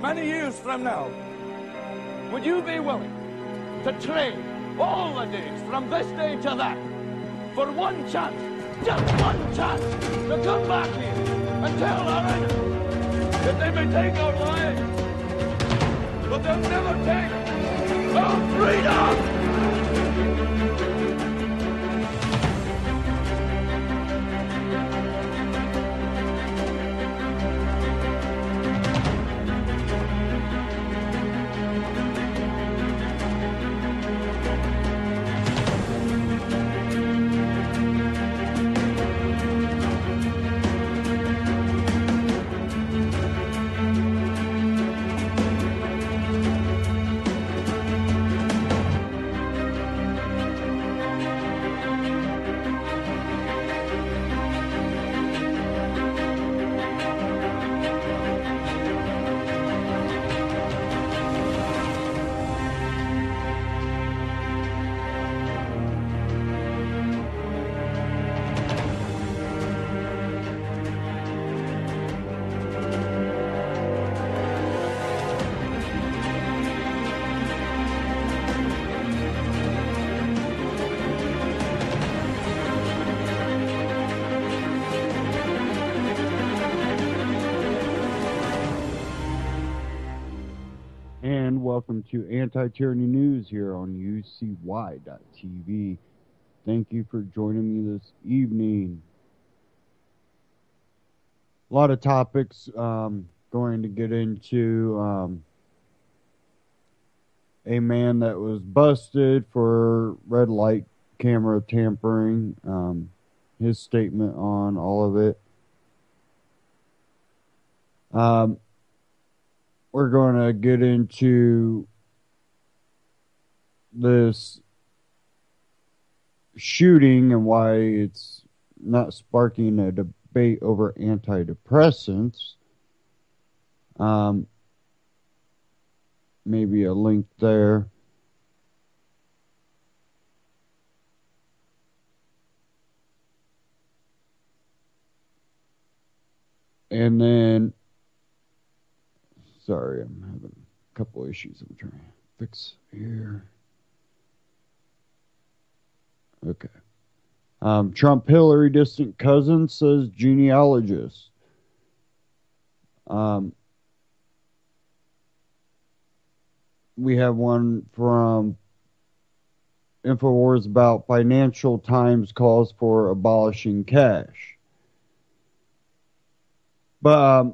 many years from now, would you be willing to trade all the days from this day to that for one chance, just one chance, to come back here and tell our enemies that they may take our lives, but they'll never take our freedom! Welcome to Anti-Tyranny News here on UCY.tv. Thank you for joining me this evening. A lot of topics going to get into. A man that was busted for red light camera tampering. His statement on all of it. We're going to get into this shooting and why it's not sparking a debate over antidepressants. Maybe a link there. And then sorry, I'm having a couple issues I'm trying to fix here. Okay. Trump Hillary distant cousin, says genealogist. We have one from InfoWars about Financial Times calls for abolishing cash. But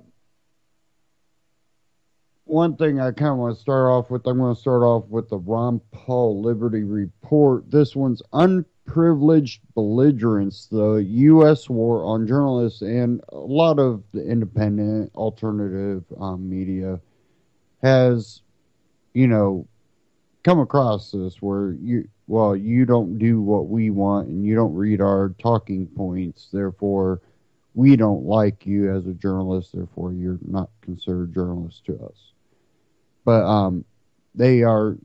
one thing I kind of want to start off with, I'm going to start off with the Ron Paul Liberty Report. This one's unprivileged belligerence, the U.S. war on journalists, and a lot of the independent alternative media has, come across this where you don't do what we want and you don't read our talking points, therefore we don't like you as a journalist, therefore you're not considered journalist to us. But they are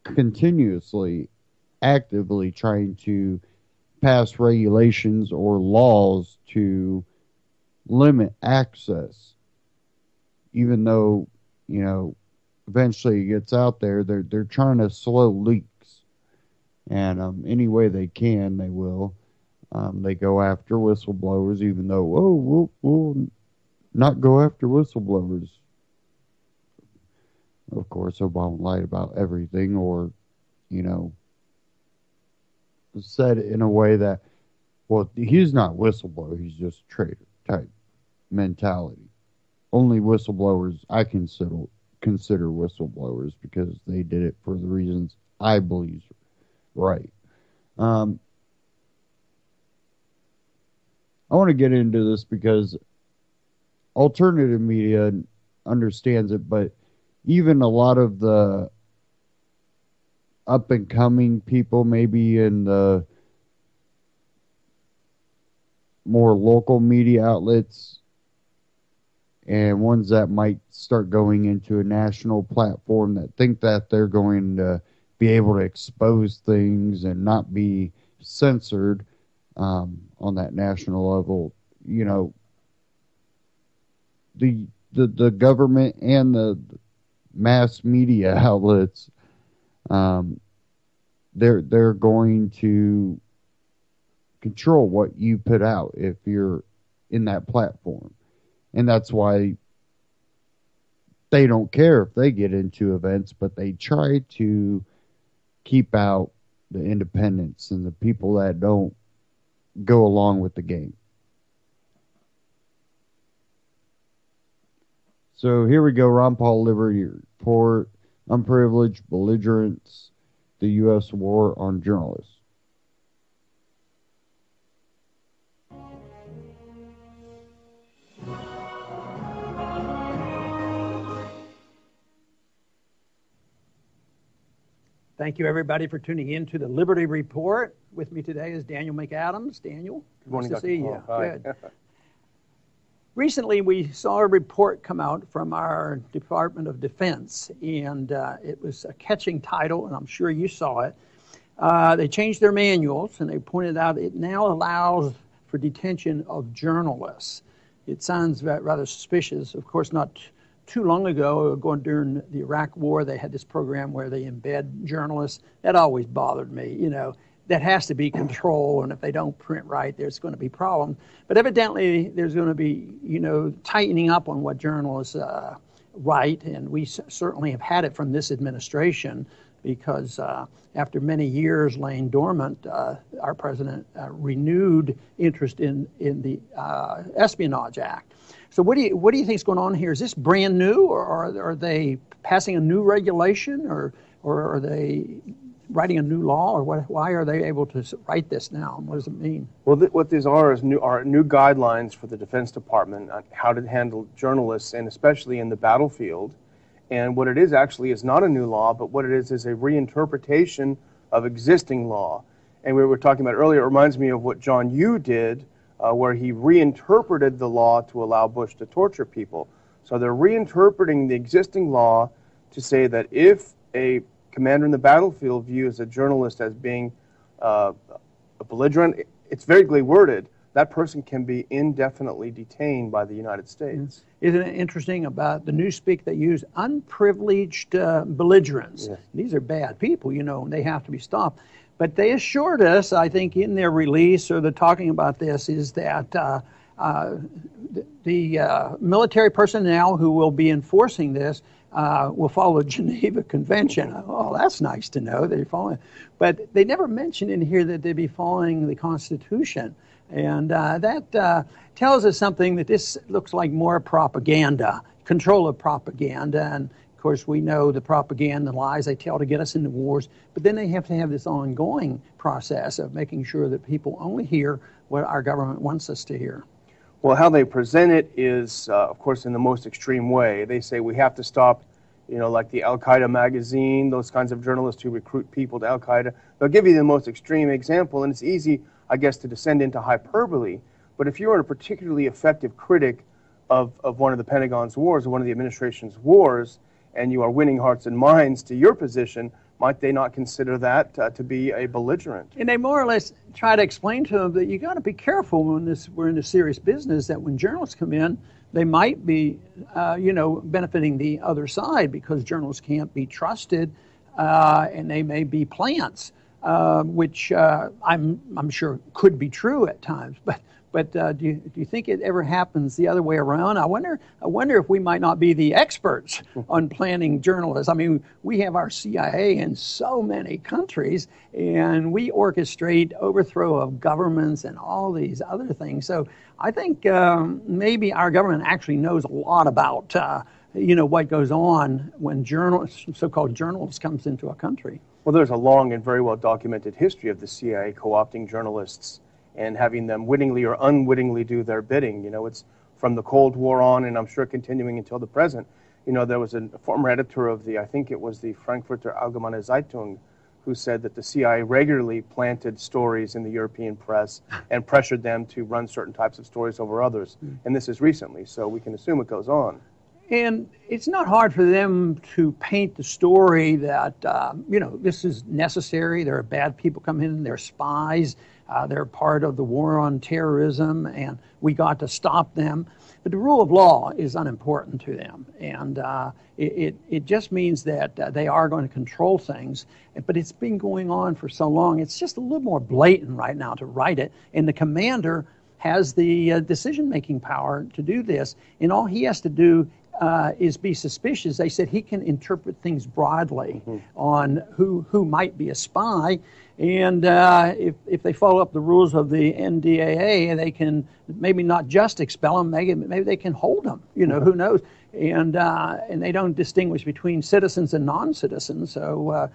continuously, actively trying to pass regulations or laws to limit access. Even though, eventually it gets out there, they're trying to slow leaks. And any way they can, they will. They go after whistleblowers, even though, we'll not go after whistleblowers. Of course, Obama lied about everything, or, said it in a way that, well, he's not a whistleblower, he's just traitor type mentality. Only whistleblowers I consider whistleblowers because they did it for the reasons I believe right. I want to get into this because alternative media understands it, but even a lot of the up-and-coming people, maybe in the more local media outlets and ones that might start going into a national platform that think that they're going to be able to expose things and not be censored on that national level, the the government and the mass media outlets, they're going to control what you put out if you're in that platform. And that's why they don't care if they get into events, but they try to keep out the independents and the people that don't go along with the game. So here we go. Ron Paul Liberty Report, Unprivileged Belligerents, the U.S. War on Journalists. Thank you, everybody, for tuning in to the Liberty Report. With me today is Daniel McAdams. Daniel, good morning, nice to see you. Hi. Good. Recently, we saw a report come out from our Department of Defense, and it was a catching title, and I'm sure you saw it. They changed their manuals, and they pointed out it now allows for detention of journalists. It sounds rather suspicious. Of course, not too long ago, during the Iraq War, they had this program where they embed journalists. That always bothered me, you know. That has to be control, and if they don't print right, there's going to be problems. But evidently, there's going to be, you know, tightening up on what journalists write, and we certainly have had it from this administration because after many years laying dormant, our president renewed interest in the Espionage Act. So what do you think is going on here? Is this brand new, or are they passing a new regulation, or are they writing a new law, or what? Why are they able to write this now? What does it mean? Well, what these are new guidelines for the Defense Department on how to handle journalists, and especially in the battlefield. And what it is actually is not a new law, but what it is a reinterpretation of existing law. And we were talking about earlier, it reminds me of what John Yoo did, where he reinterpreted the law to allow Bush to torture people. So they're reinterpreting the existing law to say that if a commander in the battlefield views a journalist as being a belligerent, it's vaguely worded, that person can be indefinitely detained by the United States. Isn't it interesting about the newspeak they use unprivileged belligerents? Yes. These are bad people, you know, and they have to be stopped. But they assured us, I think, in their release, or they're talking about this, is that the military personnel who will be enforcing this will follow the Geneva Convention. Oh, that's nice to know they're following. But they never mention in here that they'd be following the Constitution. And that tells us something, that this looks like more propaganda, control of propaganda. And of course, we know the propaganda and lies they tell to get us into wars. But then they have to have this ongoing process of making sure that people only hear what our government wants us to hear. Well, how they present it is, of course, in the most extreme way. They say we have to stop, you know, like the Al-Qaeda magazine, those kinds of journalists who recruit people to Al-Qaeda. They'll give you the most extreme example, and it's easy, I guess, to descend into hyperbole. But if you're a particularly effective critic of one of the Pentagon's wars, or one of the administration's wars, and you are winning hearts and minds to your position, might they not consider that to be a belligerent? And they more or less try to explain to them that you got to be careful when we're in a serious business, that when journalists come in, they might be, benefiting the other side, because journalists can't be trusted, and they may be plants, which I'm sure could be true at times. But do you think it ever happens the other way around? I wonder if we might not be the experts on planning journalists. I mean, we have our CIA in so many countries, and we orchestrate overthrow of governments and all these other things. So I think maybe our government actually knows a lot about what goes on when so-called journalists comes into a country. Well, there's a long and very well documented history of the CIA co-opting journalists and having them wittingly or unwittingly do their bidding. You know, it's from the Cold War on, and I'm sure continuing until the present. You know, there was a former editor of I think it was the Frankfurter Allgemeine Zeitung, who said that the CIA regularly planted stories in the European press and pressured them to run certain types of stories over others. And this is recently, so we can assume it goes on. And it's not hard for them to paint the story that, this is necessary. There are bad people coming in, they're spies. They're part of the war on terrorism, and we got to stop them. But the rule of law is unimportant to them, and it just means that they are going to control things. But it's been going on for so long, it's just a little more blatant right now to write it, and the commander has the decision-making power to do this, and all he has to do is be suspicious. They said he can interpret things broadly on who might be a spy, and if they follow up the rules of the NDAA, they can maybe not just expel them, maybe they can hold them. Who knows? And they don't distinguish between citizens and non-citizens. So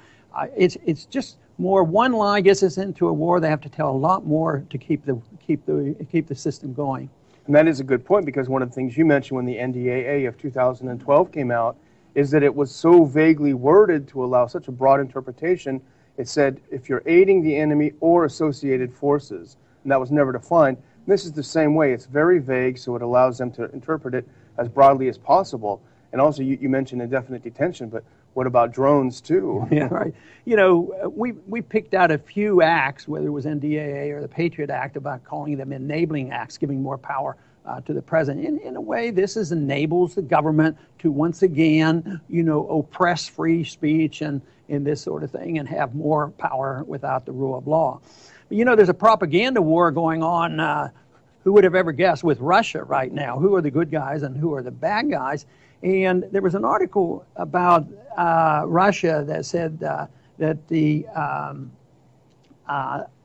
it's just more. One lie gets us into a war. They have to tell a lot more to keep the system going. And that is a good point, because one of the things you mentioned when the NDAA of 2012 came out is that it was so vaguely worded to allow such a broad interpretation. It said, if you're aiding the enemy or associated forces, and that was never defined. And this is the same way. It's very vague, so it allows them to interpret it as broadly as possible. And also, you mentioned indefinite detention, but what about drones, too? Yeah, right. We picked out a few acts, whether it was NDAA or the Patriot Act, about calling them enabling acts, giving more power to the president. In a way, this enables the government to once again, oppress free speech and this sort of thing, and have more power without the rule of law. But, there's a propaganda war going on. Who would have ever guessed, with Russia right now? Who are the good guys and who are the bad guys? And there was an article about Russia that said that the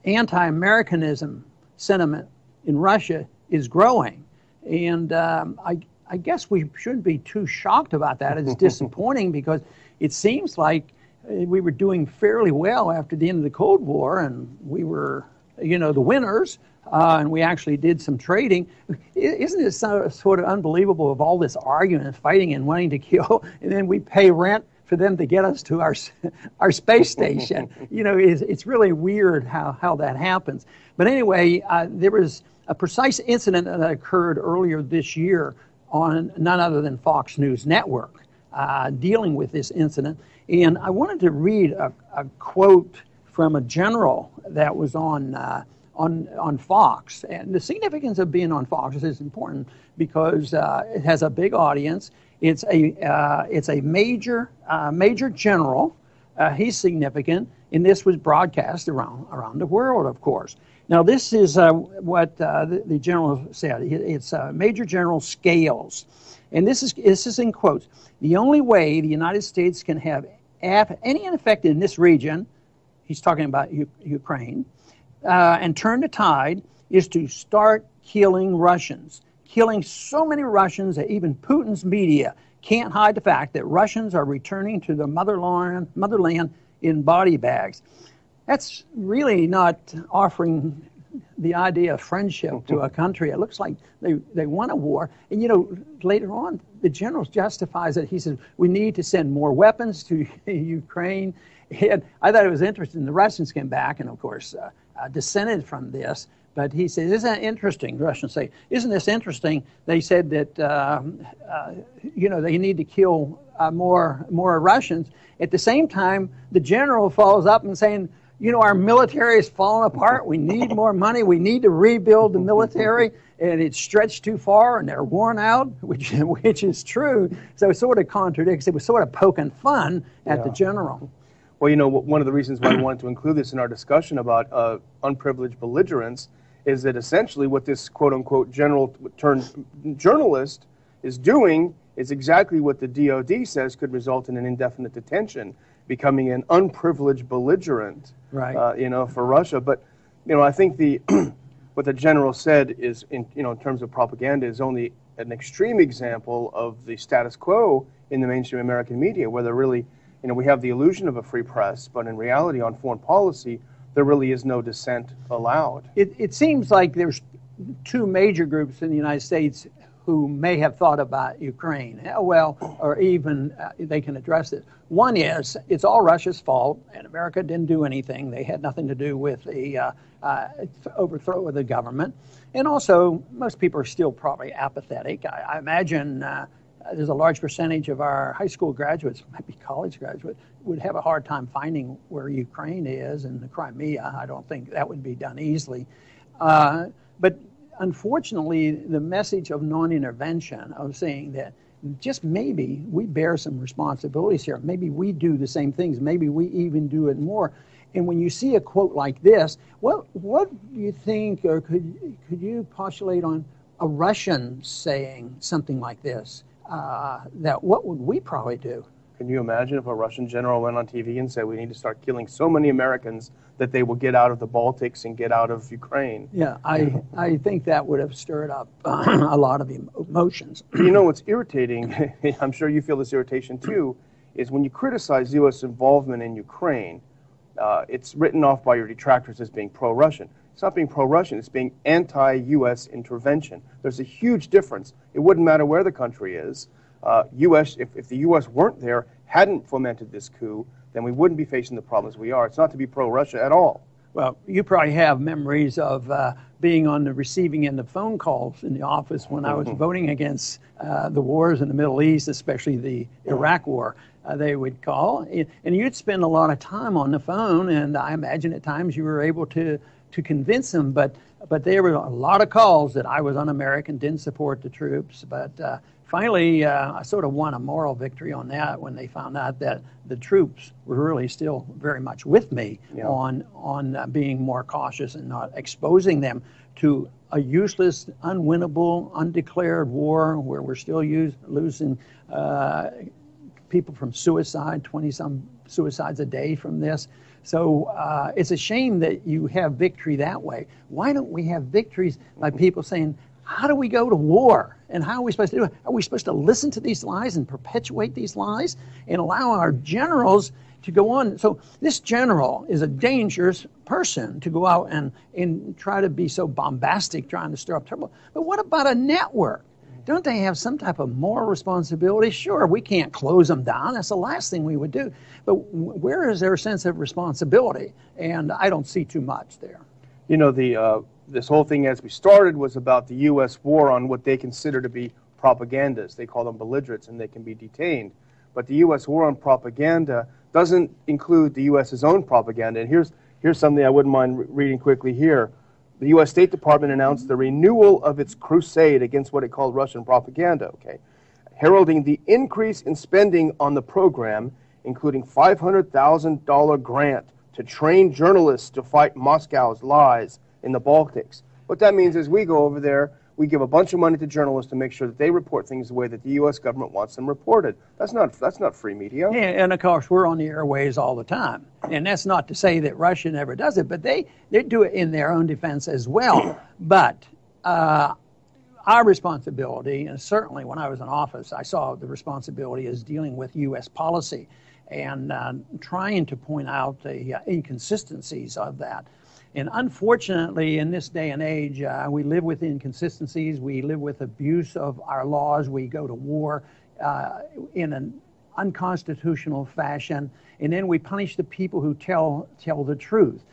anti-Americanism sentiment in Russia is growing. And I guess we shouldn't be too shocked about that. It's disappointing because it seems like we were doing fairly well after the end of the Cold War, and we were, the winners. And we actually did some trading. Isn't it sort of unbelievable, of all this arguing and fighting and wanting to kill, and then we pay rent for them to get us to our space station? It's really weird how that happens. But anyway, there was a precise incident that occurred earlier this year on none other than Fox News Network, dealing with this incident. And I wanted to read a quote from a general that was on Fox. And the significance of being on Fox is important because it has a big audience. It's a major general. He's significant, and this was broadcast around the world, of course. Now, this is what the general said. It's Major General Scales, and this is in quotes. The only way the United States can have any effect in this region, he's talking about Ukraine, and turn the tide, is to start killing Russians. Killing so many Russians that even Putin's media can't hide the fact that Russians are returning to the motherland in body bags. That's really not offering the idea of friendship to a country. It looks like they want a war. And, later on, the general justifies it. He says, we need to send more weapons to Ukraine. And I thought it was interesting. The Russians came back and, of course, dissented from this. But he says, isn't that interesting? The Russians say, isn't this interesting? They said that, they need to kill more Russians. At the same time, the general follows up and saying, our military is falling apart. We need more money. We need to rebuild the military. And it's stretched too far and they're worn out, which is true. So it sort of contradicts. It was sort of poking fun at the general. Well, one of the reasons why I wanted to include this in our discussion about unprivileged belligerence is that essentially what this quote-unquote general turned journalist is doing is exactly what the DOD says could result in an indefinite detention, becoming an unprivileged belligerent, right? For Russia. But, I think what the general said is, in terms of propaganda, is only an extreme example of the status quo in the mainstream American media, where there really, we have the illusion of a free press, but in reality, on foreign policy, there really is no dissent allowed. It seems like there's two major groups in the United States who may have thought about Ukraine, or even they can address it. One is, it's all Russia's fault, and America didn't do anything. They had nothing to do with the overthrow of the government. And also, most people are still probably apathetic. I imagine there's a large percentage of our high school graduates, maybe college graduates, would have a hard time finding where Ukraine is and the Crimea. I don't think that would be done easily. But unfortunately, the message of non-intervention, of saying that just maybe we bear some responsibilities here. Maybe we do the same things. Maybe we even do it more. And when you see a quote like this, what do you think, or could you postulate on a Russian saying something like this? That what would we probably do? Can you imagine if a Russian general went on TV and said, we need to start killing so many Americans that they will get out of the Baltics and get out of Ukraine? Yeah, I think that would have stirred up a lot of emotions. You know, what's irritating, I'm sure you feel this irritation too, is when you criticize U.S. involvement in Ukraine, it's written off by your detractors as being pro-Russian. It's not being pro-Russian, it's being anti-U.S. intervention. There's a huge difference. It wouldn't matter where the country is. If the U.S. weren't there, hadn't fomented this coup, then we wouldn't be facing the problems we are. It's not to be pro-Russia at all. Well, you probably have memories of being on the receiving end of phone calls in the office when I was voting against the wars in the Middle East, especially the Iraq War. They would call, and you'd spend a lot of time on the phone, and I imagine at times you were able to convince them, but there were a lot of calls that I was un-American, didn't support the troops, but finally, I sort of won a moral victory on that when they found out that the troops were really still very much with me on being more cautious and not exposing them to a useless, unwinnable, undeclared war where we're still losing people from suicide, 20-some suicides a day from this. So it's a shame that you have victory that way. Why don't we have victories by people saying, how do we go to war? And how are we supposed to do it? Are we supposed to listen to these lies and perpetuate these lies and allow our generals to go on? So this general is a dangerous person to go out and try to be so bombastic, trying to stir up trouble. But what about a network? Don't they have some type of moral responsibility? Sure, we can't close them down. That's the last thing we would do. But where is their sense of responsibility? And I don't see too much there. You know, this whole thing as we started was about the U.S. war on what they consider to be propagandists. They call them belligerents, and they can be detained. But the U.S. war on propaganda doesn't include the U.S.'s own propaganda. And here's something I wouldn't mind reading quickly here. The U.S. State Department announced the renewal of its crusade against what it called Russian propaganda, heralding the increase in spending on the program, including $500,000 grant to train journalists to fight Moscow's lies in the Baltics. What that means is we go over there, we give a bunch of money to journalists to make sure that they report things the way that the U.S. government wants them reported. That's not free media. Yeah, and of course we're on the airways all the time. And that's not to say that Russia never does it, but they do it in their own defense as well. But our responsibility, and certainly when I was in office, I saw the responsibility as dealing with U.S. policy and trying to point out the inconsistencies of that. And unfortunately, in this day and age, we live with inconsistencies. We live with abuse of our laws. We go to war in an unconstitutional fashion. And then we punish the people who tell the truth.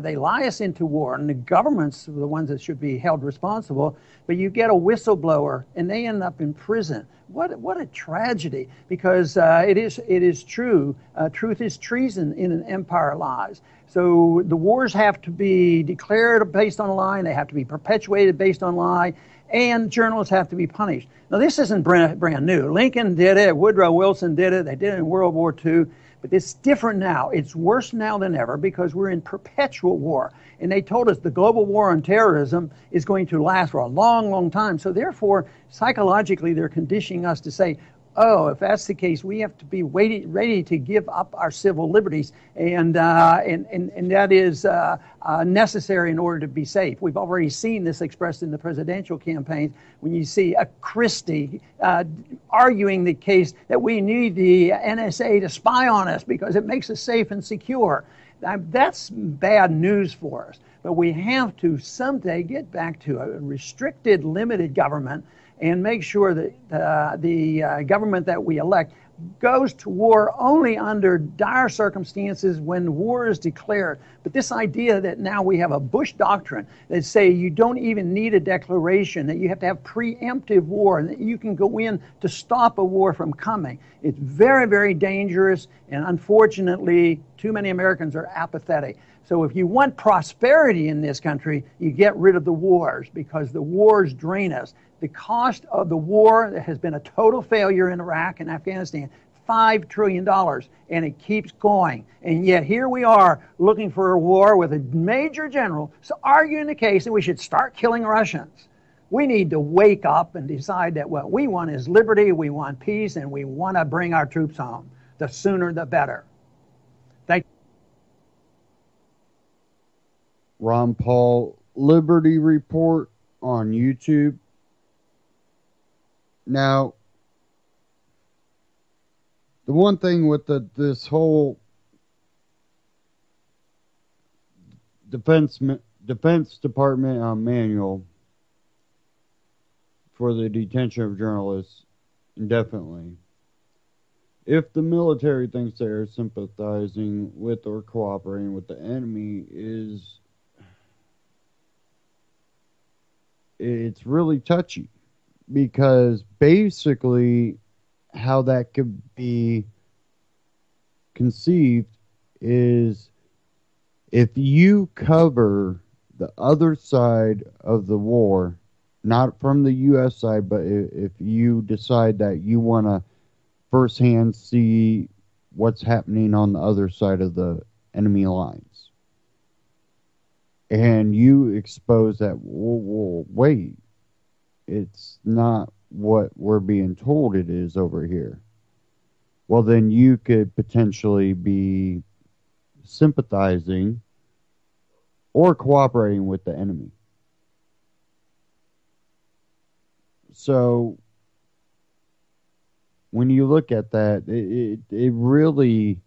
They lie us into war, and the governments are the ones that should be held responsible. But you get a whistleblower, and they end up in prison. What a tragedy! Because it is true. Truth is treason in an empire lies. So the wars have to be declared based on a lie, and they have to be perpetuated based on lie, and journalists have to be punished. Now, this isn't brand new. Lincoln did it. Woodrow Wilson did it. They did it in World War II. But it's different now. It's worse now than ever because we're in perpetual war. And they told us the global war on terrorism is going to last for a long, long time. So therefore, psychologically, they're conditioning us to say, oh, if that's the case, we have to be ready to give up our civil liberties, and that is necessary in order to be safe. We've already seen this expressed in the presidential campaigns when you see a Christie arguing the case that we need the NSA to spy on us because it makes us safe and secure. That's bad news for us. But we have to someday get back to a restricted, limited government and make sure that the government that we elect goes to war only under dire circumstances when war is declared. But this idea that now we have a Bush doctrine that say you don't even need a declaration, that you have to have preemptive war, and that you can go in to stop a war from coming. It's very, very dangerous, and unfortunately, too many Americans are apathetic. So if you want prosperity in this country, you get rid of the wars, because the wars drain us. The cost of the war that has been a total failure in Iraq and Afghanistan, $5 trillion, and it keeps going. And yet here we are looking for a war with a major general arguing the case that we should start killing Russians. We need to wake up and decide that what we want is liberty, we want peace, and we want to bring our troops home. The sooner the better. Thank you. Ron Paul Liberty Report on YouTube. Now, the one thing with this whole Defense Department manual for the detention of journalists indefinitely, if the military thinks they are sympathizing with or cooperating with the enemy, it's really touchy. Because basically how that could be conceived is if you cover the other side of the war, not from the U.S. side, but if you decide that you want to firsthand see what's happening on the other side of the enemy lines, and you expose that, wait, it's not what we're being told it is over here, well, then you could potentially be sympathizing or cooperating with the enemy. So when you look at that, it really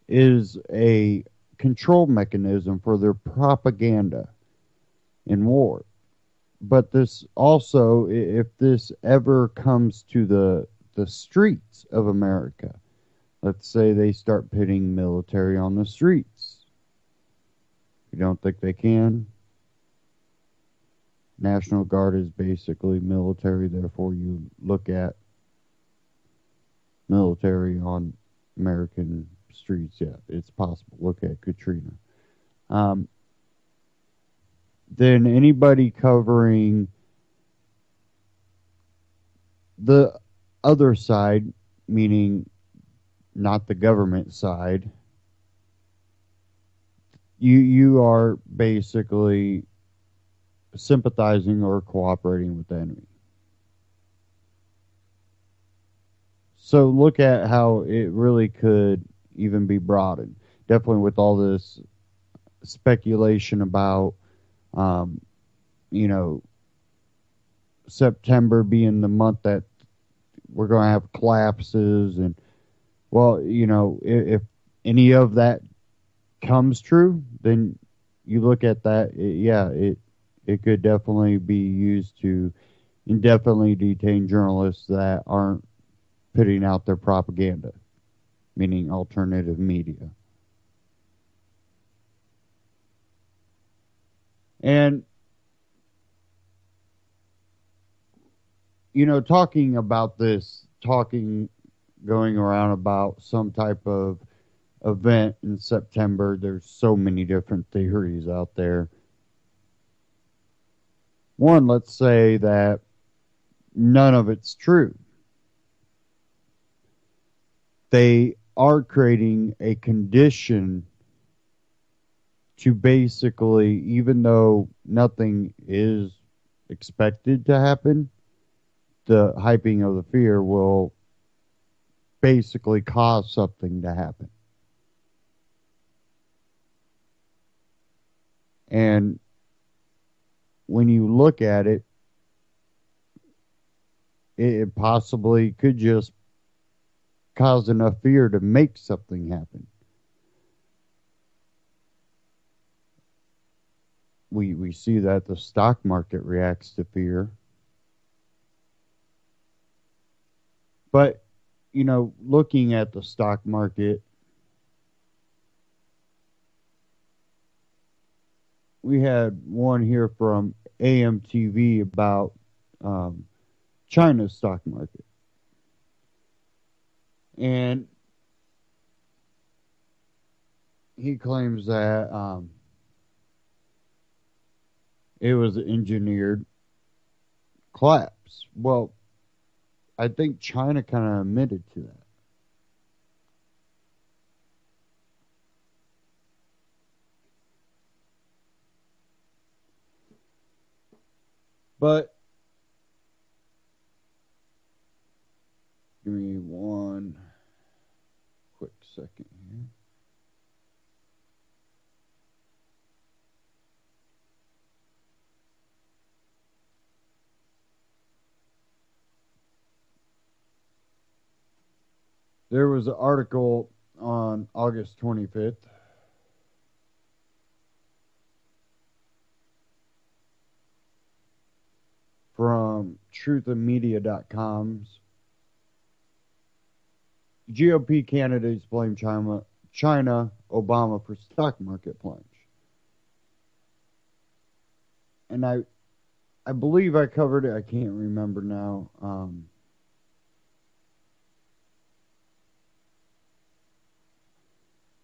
is a control mechanism for their propaganda in war. But this also, if this ever comes to the streets of America, let's say they start pitting military on the streets. You don't think they can? National Guard is basically military, therefore you look at military on American streets. Yeah, it's possible. Look at Katrina. Then anybody covering the other side, meaning not the government side, you are basically sympathizing or cooperating with the enemy. So look at how it really could even be broadened. Definitely with all this speculation about, September being the month that we're going to have collapses. And, well, if any of that comes true, then you look at that, it could definitely be used to indefinitely detain journalists that aren't putting out their propaganda, meaning alternative media. And, talking about this, going around about some type of event in September, there's so many different theories out there. One, let's say that none of it's true. They are creating a condition to basically, even though nothing is expected to happen, the hyping of the fear will basically cause something to happen. And when you look at it, it possibly could just cause enough fear to make something happen. We see that the stock market reacts to fear. But, looking at the stock market, we had one here from AMTV about China's stock market. And he claims that it was an engineered collapse. Well, I think China kind of admitted to that. But give me one quick second here. There was an article on August 25th from truthandmedia.com's GOP candidates blame China, Obama for stock market plunge. And I believe I covered it. I can't remember now.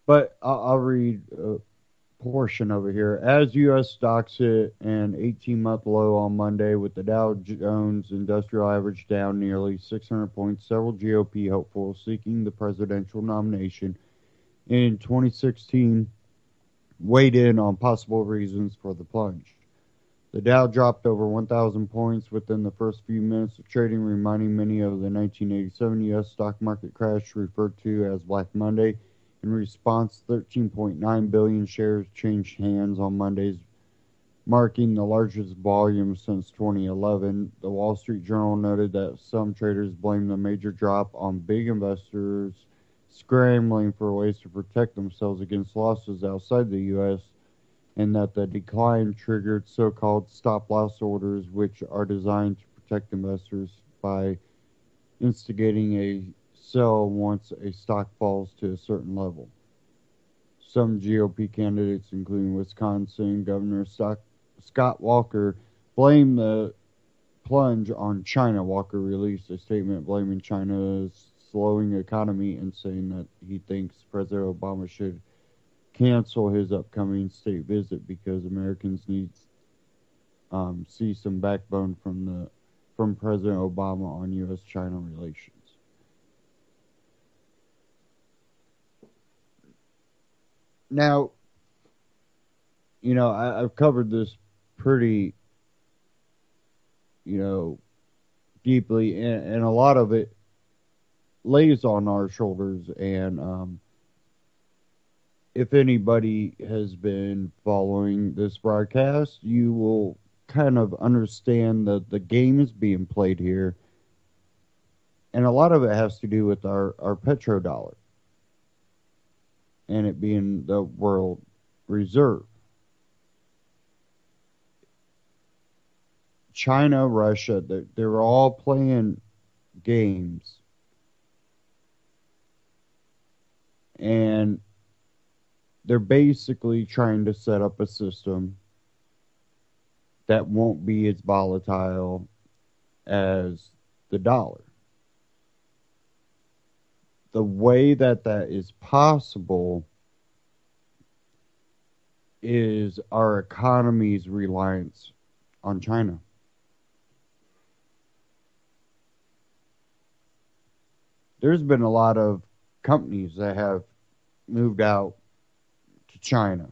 But I'll read a portion of it here. As U.S. stocks hit an 18-month low on Monday with the Dow Jones Industrial Average down nearly 600 points, several GOP hopefuls seeking the presidential nomination in 2016 weighed in on possible reasons for the plunge. The Dow dropped over 1,000 points within the first few minutes of trading, reminding many of the 1987 U.S. stock market crash referred to as Black Monday. In response, 13.9 billion shares changed hands on Mondays, marking the largest volume since 2011. The Wall Street Journal noted that some traders blamed the major drop on big investors scrambling for ways to protect themselves against losses outside the U.S., and that the decline triggered so-called stop-loss orders, which are designed to protect investors by instigating a sell once a stock falls to a certain level. Some GOP candidates, including Wisconsin Governor Scott Walker, blame the plunge on China. Walker released a statement blaming China's slowing economy and saying that he thinks President Obama should cancel his upcoming state visit because Americans need see some backbone from President Obama on U.S.-China relations. Now, I've covered this pretty, deeply, and a lot of it lays on our shoulders. And if anybody has been following this broadcast, you will kind of understand that the game is being played here. And a lot of it has to do with our petrodollar and it being the world reserve. China, Russia, they're all playing games. And they're basically trying to set up a system that won't be as volatile as the dollar. The way that is possible is our economy's reliance on China. There's been a lot of companies that have moved out to China.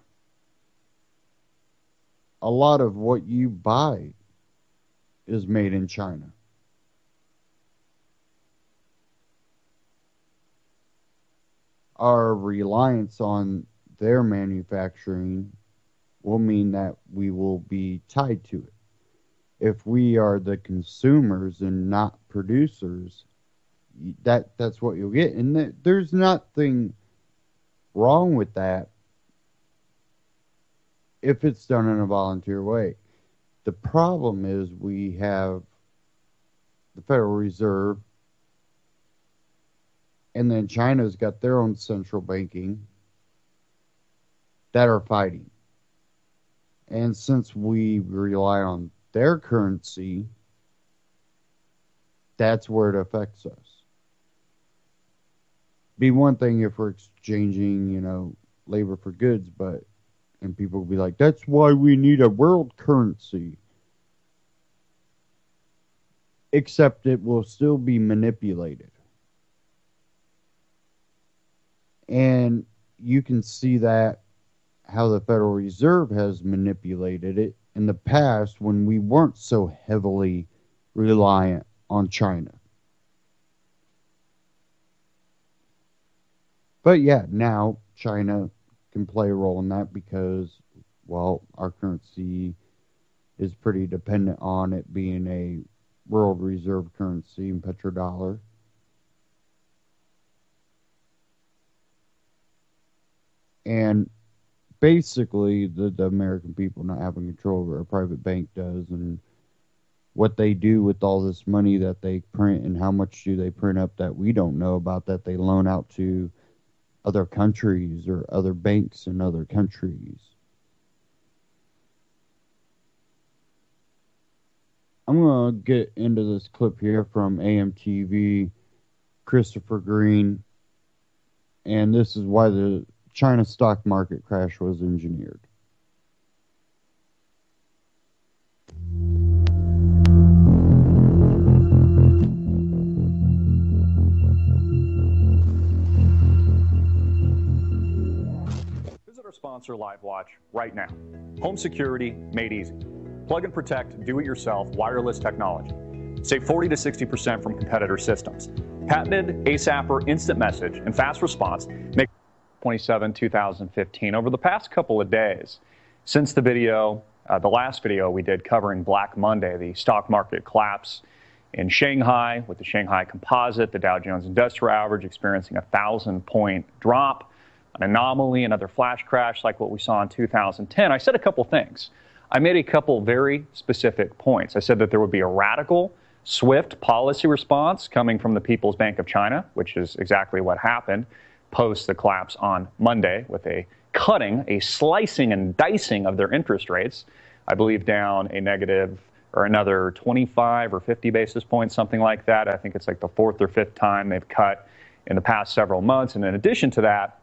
A lot of what you buy is made in China. Our reliance on their manufacturing will mean that we will be tied to it. If we are the consumers and not producers, that's what you'll get. And there's nothing wrong with that if it's done in a volunteer way. The problem is we have the Federal Reserve And then China's got their own central banking that are fighting. And since we rely on their currency, that's where it affects us. Be one thing if we're exchanging, labor for goods, and people will be like, that's why we need a world currency. Except it will still be manipulated. And you can see that how the Federal Reserve has manipulated it in the past when we weren't so heavily reliant on China. But yeah, now China can play a role in that because, well, our currency is pretty dependent on it being a world reserve currency and petrodollar. And basically, the American people not having control over a private bank does, and what they do with all this money that they print and how much do they print up that we don't know about that they loan out to other countries or other banks in other countries. I'm going to get into this clip here from AMTV, Christopher Green, and this is why the China stock market crash was engineered. Visit our sponsor LiveWatch right now. Home security made easy. Plug and protect, do-it-yourself wireless technology. Save 40 to 60% from competitor systems. Patented ASAPer instant message and fast response make 27, 2015. Over the past couple of days, since the video, the last video we did covering Black Monday, the stock market collapse in Shanghai with the Shanghai Composite, the Dow Jones Industrial Average experiencing a 1,000-point drop, an anomaly, another flash crash like what we saw in 2010, I said a couple things. I made a couple very specific points. I said that there would be a radical, swift policy response coming from the People's Bank of China, which is exactly what happened post the collapse on Monday with a cutting, a slicing and dicing of their interest rates, I believe down a negative or another 25 or 50 basis points, something like that. I think it's like the fourth or fifth time they've cut in the past several months. And in addition to that,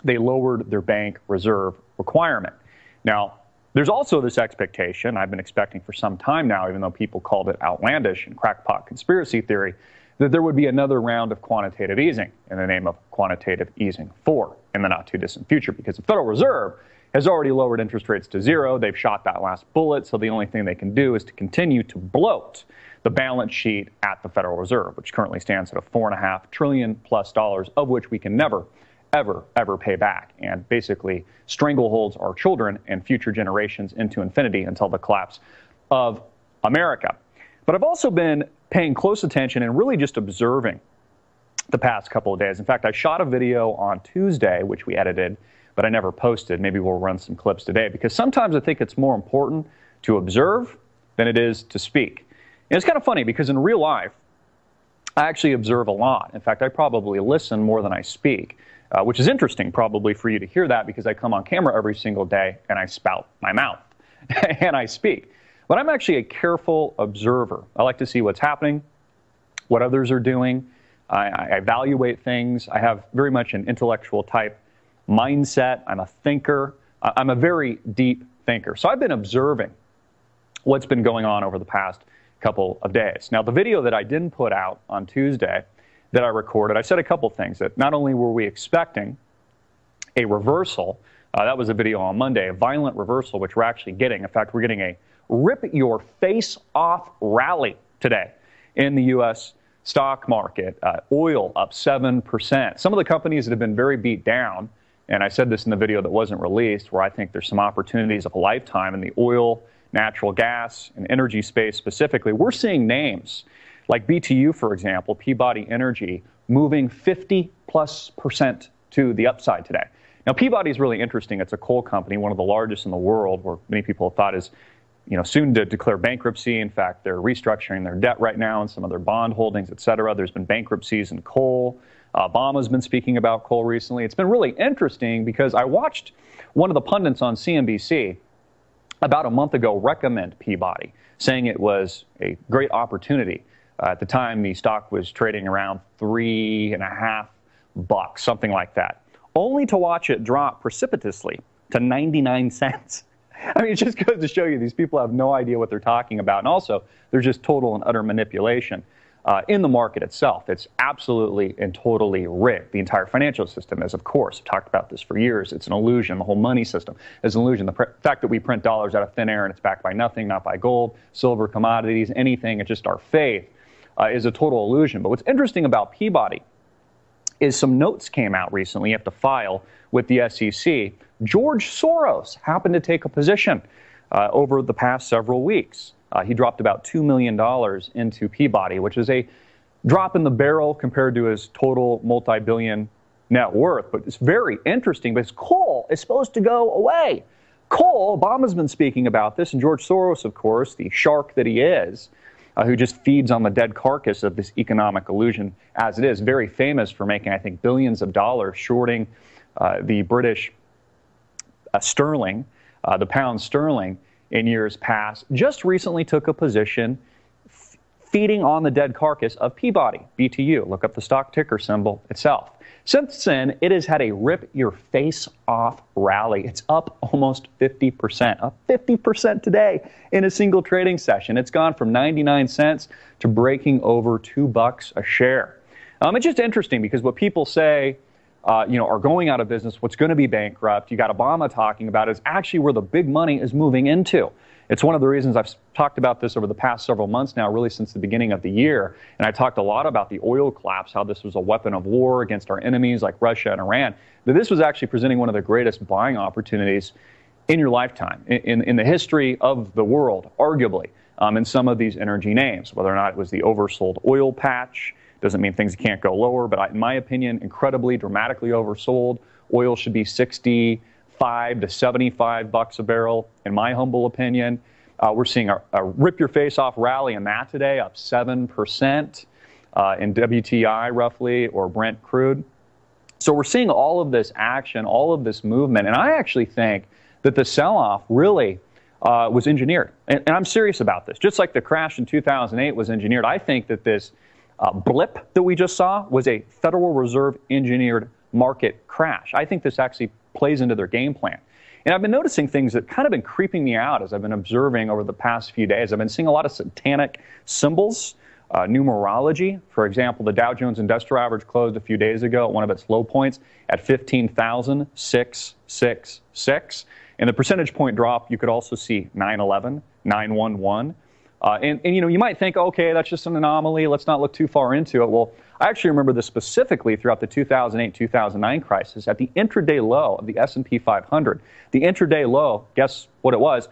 they lowered their bank reserve requirement. Now, there's also this expectation, I've been expecting for some time now, even though people called it outlandish and crackpot conspiracy theory, that there would be another round of quantitative easing in the name of quantitative easing 4 in the not-too-distant future, because the Federal Reserve has already lowered interest rates to zero. They've shot that last bullet, so the only thing they can do is to continue to bloat the balance sheet at the Federal Reserve, which currently stands at a $4.5 trillion plus, of which we can never, ever pay back, and basically strangleholds our children and future generations into infinity until the collapse of America. But I've also been paying close attention and really just observing the past couple of days. In fact, I shot a video on Tuesday, which we edited, but I never posted. Maybe we'll run some clips today, because sometimes I think it's more important to observe than it is to speak. And it's kind of funny because in real life, I actually observe a lot. In fact, I probably listen more than I speak, which is interesting probably for you to hear that, because I come on camera every single day and I spout my mouth and I speak. But I'm actually a careful observer. I like to see what's happening, what others are doing. I evaluate things. I have very much an intellectual type mindset. I'm a thinker. I'm a very deep thinker. So I've been observing what's been going on over the past couple of days. Now, the video that I didn't put out on Tuesday that I recorded, I said a couple things. That not only were we expecting a reversal, that was a video on Monday, a violent reversal, which we're actually getting. In fact, we're getting a rip-your-face-off rally today in the U.S. stock market. Oil up 7%. Some of the companies that have been very beat down, and I said this in the video that wasn't released, where I think there's some opportunities of a lifetime in the oil, natural gas, and energy space specifically. We're seeing names like BTU, for example, Peabody Energy, moving 50+% to the upside today. Now, Peabody is really interesting. It's a coal company, one of the largest in the world, where many people have thought is soon to declare bankruptcy. In fact, they're restructuring their debt right now and some of their bond holdings, et cetera. There's been bankruptcies in coal. Obama's been speaking about coal recently. It's been really interesting because I watched one of the pundits on CNBC about a month ago recommend Peabody, saying it was a great opportunity. At the time, the stock was trading around $3.50, something like that, only to watch it drop precipitously to 99 cents. I mean, it just goes to show you these people have no idea what they're talking about. And also, there's just total and utter manipulation in the market itself. It's absolutely and totally rigged. The entire financial system is, of course. I've talked about this for years. It's an illusion. The whole money system is an illusion. The fact that we print dollars out of thin air and it's backed by nothing, not by gold, silver, commodities, anything, it's just our faith, is a total illusion. But what's interesting about Peabody is some notes came out recently. You have to file with the SEC. George Soros happened to take a position over the past several weeks. He dropped about $2 million into Peabody, which is a drop in the barrel compared to his total multi-billion net worth. But it's very interesting because coal is supposed to go away. Coal, Obama's been speaking about this, and George Soros, of course, the shark that he is, who just feeds on the dead carcass of this economic illusion as it is, very famous for making, I think, billions of dollars shorting the British sterling, the pound sterling in years past, just recently took a position feeding on the dead carcass of Peabody, BTU. Look up the stock ticker symbol itself. Since then, it has had a rip-your-face-off rally. It's up almost 50%, up 50% today in a single trading session. It's gone from 99 cents to breaking over $2 a share. It's just interesting because what people say, are going out of business, what's going to be bankrupt, you got Obama talking about it, is actually where the big money is moving into. It's one of the reasons I've talked about this over the past several months now, really since the beginning of the year. And I talked a lot about the oil collapse, how this was a weapon of war against our enemies like Russia and Iran. But this was actually presenting one of the greatest buying opportunities in your lifetime, in the history of the world, arguably, in some of these energy names. Whether or not it was the oversold oil patch, doesn't mean things can't go lower, but in my opinion, incredibly, dramatically oversold. Oil should be $65 to $75 a barrel, in my humble opinion. We're seeing a rip-your-face-off rally in that today, up 7% in WTI roughly, or Brent crude. So we're seeing all of this action, all of this movement, and I actually think that the sell-off really was engineered. And I'm serious about this. Just like the crash in 2008 was engineered, I think that this blip that we just saw was a Federal Reserve engineered market crash. I think this actually plays into their game plan. And I've been noticing things that kind of been creeping me out as I've been observing over the past few days. I've been seeing a lot of satanic symbols, numerology. For example, the Dow Jones Industrial Average closed a few days ago at one of its low points at 15,666. And the percentage point drop, you could also see 9/11, 9/11. And you might think, okay, that's just an anomaly. Let's not look too far into it. Well, I actually remember this specifically throughout the 2008-2009 crisis at the intraday low of the S&P 500. The intraday low, guess what it was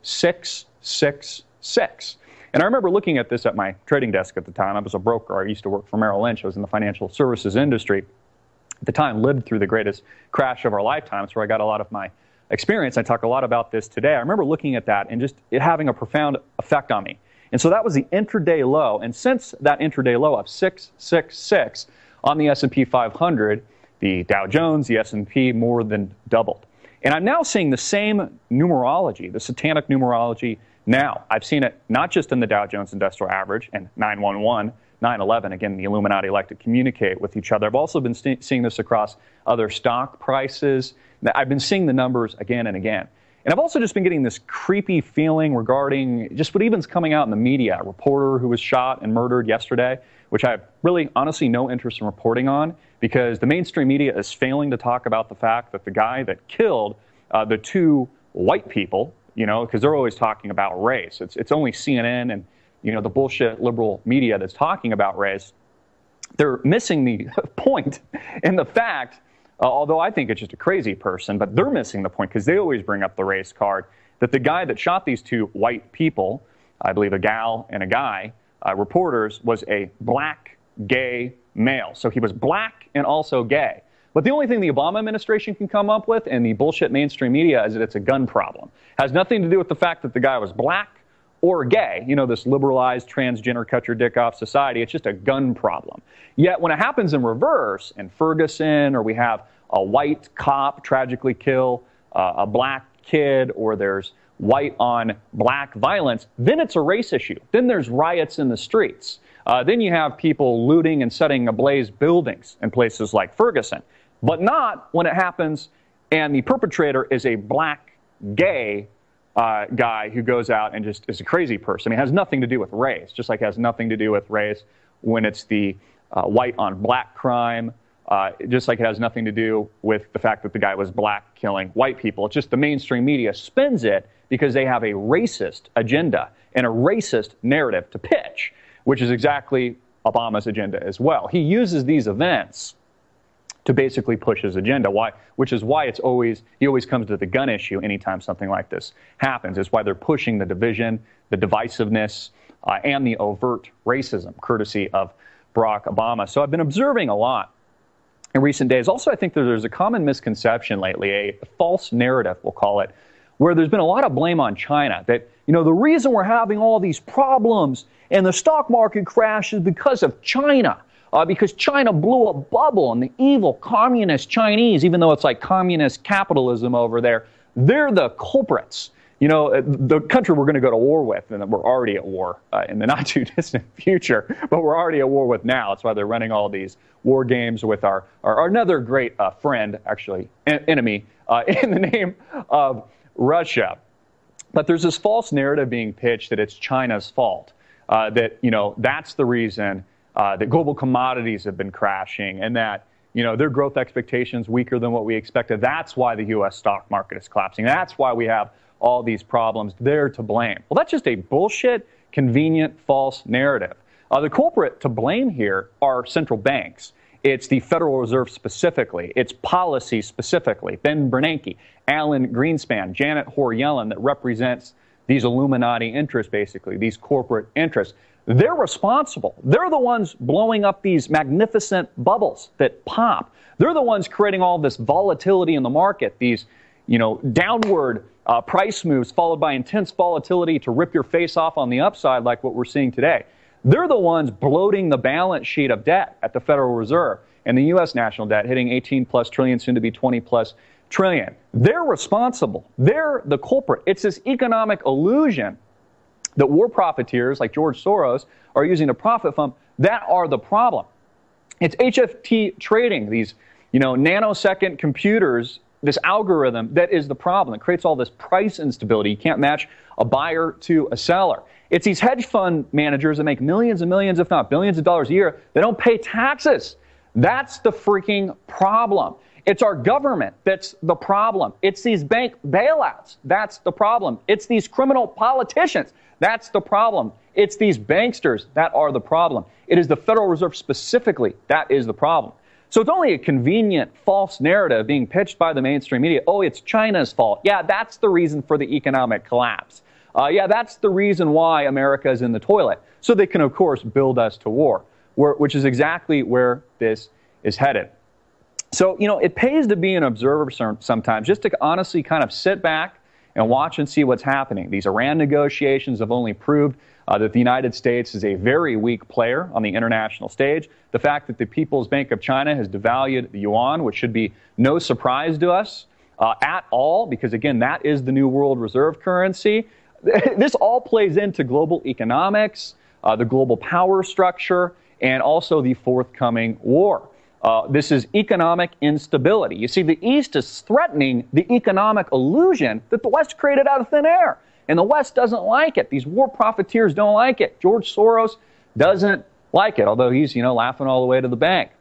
666. And I remember looking at this at my trading desk at the time. I was a broker. I used to work for Merrill Lynch. I was in the financial services industry. At the time, lived through the greatest crash of our lifetimes, where I got a lot of my experience. I talk a lot about this today. I remember looking at that and just it having a profound effect on me. And so that was the intraday low. And since that intraday low of 666 on the S&P 500, the Dow Jones, the S&P more than doubled. And I'm now seeing the same numerology, the satanic numerology now. I've seen it not just in the Dow Jones Industrial Average and 9/11, 9/11, again, the Illuminati like to communicate with each other. I've also been seeing this across other stock prices. I've been seeing the numbers again and again. And I've also just been getting this creepy feeling regarding just what even's coming out in the media. A reporter who was shot and murdered yesterday, which I have really, honestly, no interest in reporting on, because the mainstream media is failing to talk about the fact that the guy that killed the two white people, because they're always talking about race. It's only CNN and, the bullshit liberal media that's talking about race. They're missing the point and the fact, although I think it's just a crazy person, but they're missing the point because they always bring up the race card, that the guy that shot these two white people, I believe a gal and a guy, reporters, was a black gay male. So he was black and also gay. But the only thing the Obama administration can come up with and the bullshit mainstream media is that it's a gun problem. It has nothing to do with the fact that the guy was black or gay, this liberalized transgender cut your dick off society. It's just a gun problem. Yet when it happens in reverse, in Ferguson, or we have a white cop tragically kill a black kid, or there's white on black violence, then it's a race issue. Then there's riots in the streets. Then you have people looting and setting ablaze buildings in places like Ferguson. But not when it happens and the perpetrator is a black gay guy who goes out and just is a crazy person. I mean, it has nothing to do with race, just like it has nothing to do with race when it's the white on black crime, just like it has nothing to do with the fact that the guy was black killing white people. It's just the mainstream media spins it because they have a racist agenda and a racist narrative to pitch, which is exactly Obama's agenda as well. He uses these events to basically push his agenda. Why? Which is why he always comes to the gun issue anytime something like this happens. It's why they're pushing the division, the divisiveness, and the overt racism, courtesy of Barack Obama. So I've been observing a lot in recent days. Also, I think that there's a common misconception lately, a false narrative, we'll call it, where there's been a lot of blame on China. That, the reason we're having all these problems and the stock market crash is because of China. Because China blew a bubble, and the evil communist Chinese, even though it's like communist capitalism over there, they're the culprits. The country we're going to go to war with, and we're already at war in the not too distant future, but we're already at war with now. That's why they're running all these war games with our another great friend, actually, enemy, in the name of Russia. But there's this false narrative being pitched that it's China's fault, that, that's the reason that global commodities have been crashing, and that, their growth expectations weaker than what we expected. That's why the U.S. stock market is collapsing. That's why we have all these problems. They're to blame. Well, that's just a bullshit, convenient, false narrative. The culprit to blame here are central banks. It's the Federal Reserve specifically. It's policy specifically. Ben Bernanke, Alan Greenspan, Janet Hoare-Yellen, that represents these Illuminati interests, basically, these corporate interests. They're responsible. They're the ones blowing up these magnificent bubbles that pop. They're the ones creating all this volatility in the market, these, downward price moves followed by intense volatility to rip your face off on the upside like what we're seeing today. They're the ones bloating the balance sheet of debt at the Federal Reserve and the U.S. national debt hitting 18+ trillion, soon to be 20+ trillion. They're responsible. They're the culprit. It's this economic illusion that war profiteers like George Soros are using to profit from that are the problem. It's HFT trading, these nanosecond computers, this algorithm that is the problem. It creates all this price instability. You can't match a buyer to a seller. It's these hedge fund managers that make millions and millions, if not billions of dollars a year. They don't pay taxes. That's the freaking problem. It's our government that's the problem. It's these bank bailouts. That's the problem. It's these criminal politicians. That's the problem. It's these banksters that are the problem. It is the Federal Reserve specifically that is the problem. So it's only a convenient false narrative being pitched by the mainstream media. Oh, it's China's fault. Yeah, that's the reason for the economic collapse. Yeah, that's the reason why America is in the toilet. So they can, of course, build us to war, which is exactly where this is headed. So, it pays to be an observer sometimes, just to honestly kind of sit back and watch and see what's happening. These Iran negotiations have only proved that the United States is a very weak player on the international stage. The fact that the People's Bank of China has devalued the yuan, which should be no surprise to us at all, because, again, that is the new world reserve currency. This all plays into global economics, the global power structure, and also the forthcoming war. This is economic instability. You see, the East is threatening the economic illusion that the West created out of thin air. And the West doesn't like it. These war profiteers don't like it. George Soros doesn't like it, although he's, laughing all the way to the bank.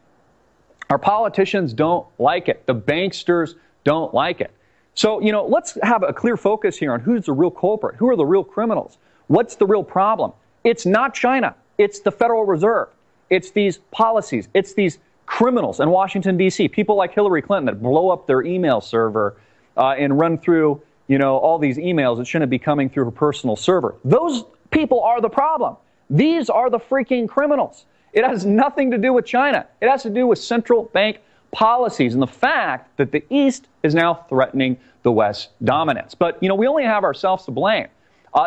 Our politicians don't like it. The banksters don't like it. So, let's have a clear focus here on who's the real culprit. Who are the real criminals? What's the real problem? It's not China. It's the Federal Reserve. It's these policies. It's these criminals in Washington, D.C., people like Hillary Clinton that blow up their email server and run through, all these emails that shouldn't be coming through her personal server. Those people are the problem. These are the freaking criminals. It has nothing to do with China. It has to do with central bank policies and the fact that the East is now threatening the West's dominance. But, we only have ourselves to blame.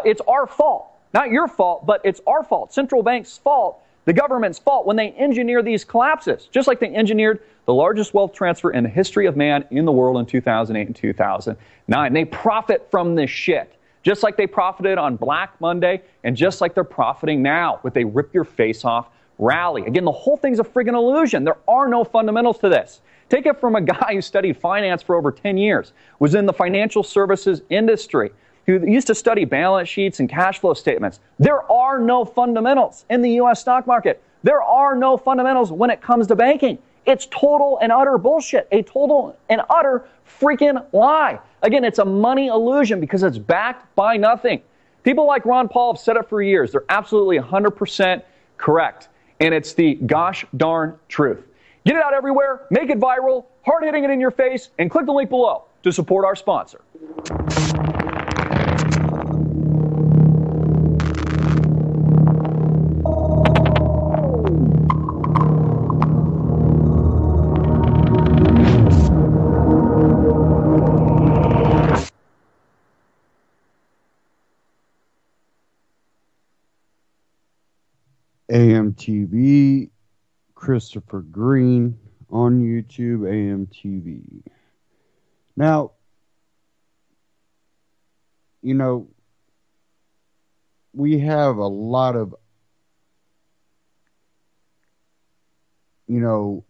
It's our fault. Not your fault, but it's our fault. Central bank's fault, the government's fault when they engineer these collapses, just like they engineered the largest wealth transfer in the history of man in the world in 2008 and 2009. They profit from this shit, just like they profited on Black Monday and just like they're profiting now with a rip your face off rally. Again, the whole thing's a friggin' illusion. There are no fundamentals to this. Take it from a guy who studied finance for over 10 years, was in the financial services industry, who used to study balance sheets and cash flow statements. There are no fundamentals in the U.S. stock market. There are no fundamentals when it comes to banking. It's total and utter bullshit, a total and utter freaking lie. Again, it's a money illusion because it's backed by nothing. People like Ron Paul have said it for years. They're absolutely 100% correct. And it's the gosh darn truth. Get it out everywhere, make it viral, hard hitting it in your face, and click the link below to support our sponsor. AMTV, Christopher Green on YouTube, AMTV. Now, you know, we have a lot of,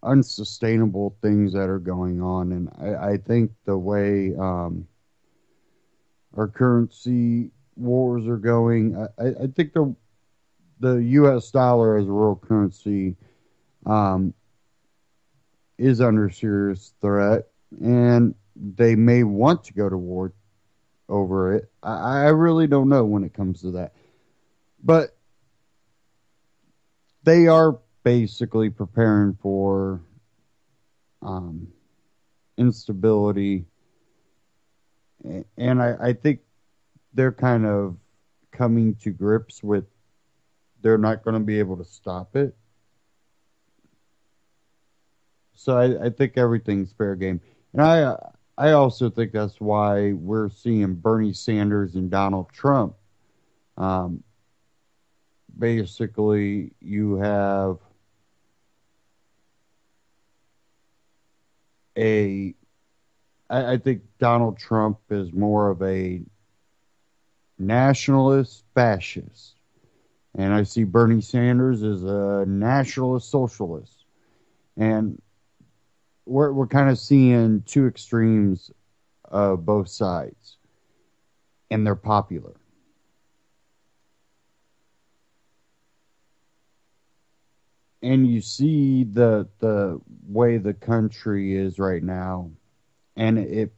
unsustainable things that are going on. And I think the way our currency wars are going, I think the U.S. dollar as a world currency is under serious threat, and they may want to go to war over it. I really don't know when it comes to that. But they are basically preparing for instability, and I think they're kind of coming to grips with they're not going to be able to stop it. So I think everything's fair game. And I also think that's why we're seeing Bernie Sanders and Donald Trump. Basically, you have I think Donald Trump is more of a nationalist fascist. And I see Bernie Sanders as a nationalist socialist. And we're kind of seeing two extremes of both sides. And they're popular. And you see the way the country is right now. And it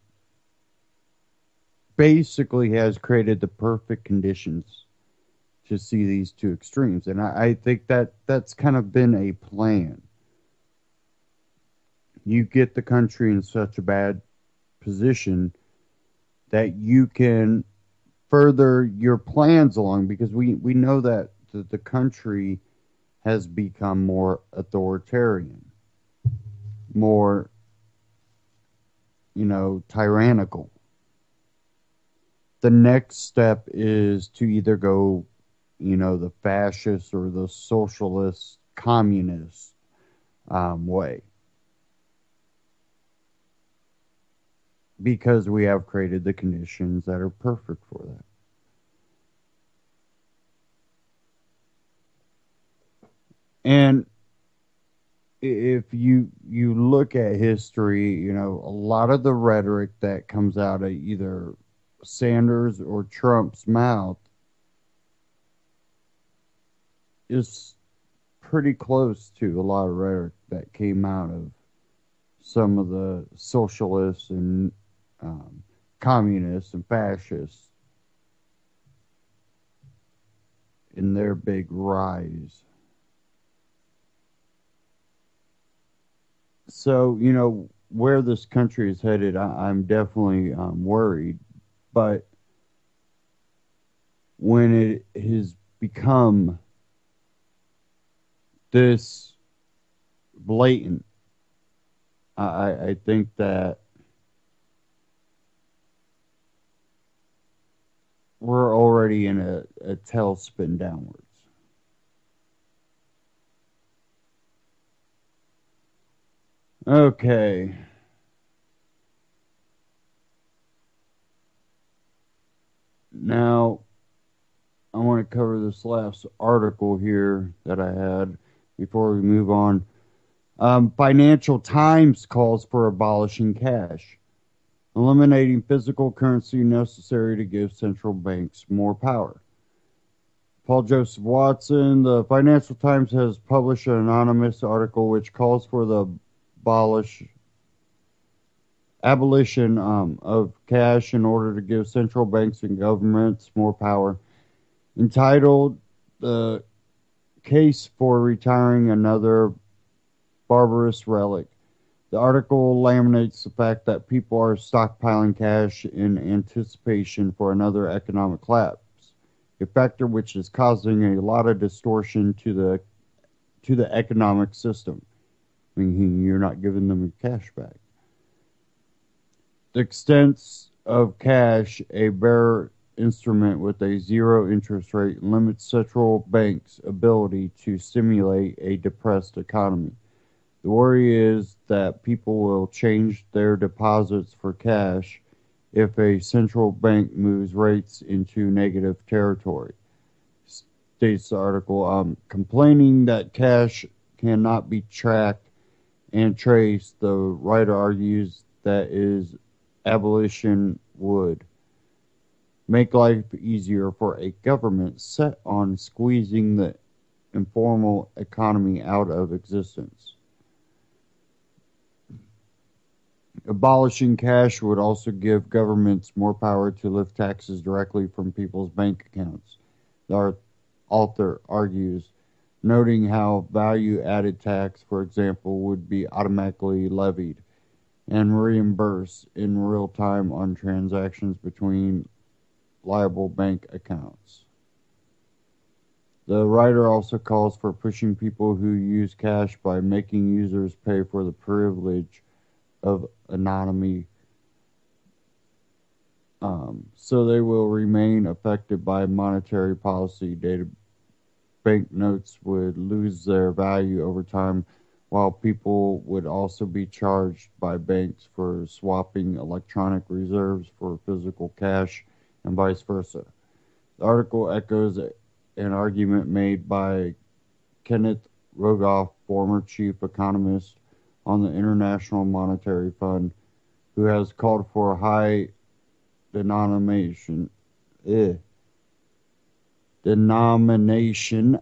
basically has created the perfect conditions to see these two extremes. And I think that's kind of been a plan. You get the country in such a bad position that you can further your plans along, because we know that the country has become more authoritarian, more, tyrannical. The next step is to either go, the fascist or the socialist, communist way. Because we have created the conditions that are perfect for that. And if you look at history, a lot of the rhetoric that comes out of either Sanders or Trump's mouth is pretty close to a lot of rhetoric that came out of some of the socialists and communists and fascists in their big rise. So, where this country is headed, I'm definitely worried. But when it has become this blatant, I think that we're already in a tailspin downwards. Okay. Now, I want to cover this last article here that I had before we move on. Financial Times calls for abolishing cash, eliminating physical currency necessary to give central banks more power. Paul Joseph Watson, the Financial Times has published an anonymous article which calls for the abolition of cash in order to give central banks and governments more power, entitled "The Case for Retiring Another Barbarous Relic." The article laminates the fact that people are stockpiling cash in anticipation for another economic collapse, a factor which is causing a lot of distortion to the economic system, meaning you're not giving them cash back. The extent of cash, a bearer instrument with a zero interest rate, limits central banks' ability to stimulate a depressed economy. The worry is that people will change their deposits for cash if a central bank moves rates into negative territory, states the article. Complaining that cash cannot be tracked and traced, the writer argues that abolition would make life easier for a government set on squeezing the informal economy out of existence. Abolishing cash would also give governments more power to lift taxes directly from people's bank accounts, the author argues, noting how value-added tax, for example, would be automatically levied and reimbursed in real time on transactions between liable bank accounts. The writer also calls for pushing people who use cash by making users pay for the privilege of anonymity, so they will remain affected by monetary policy. Data banknotes would lose their value over time, while people would also be charged by banks for swapping electronic reserves for physical cash and vice versa. The article echoes an argument made by Kenneth Rogoff, former chief economist on the International Monetary Fund, who has called for high denomination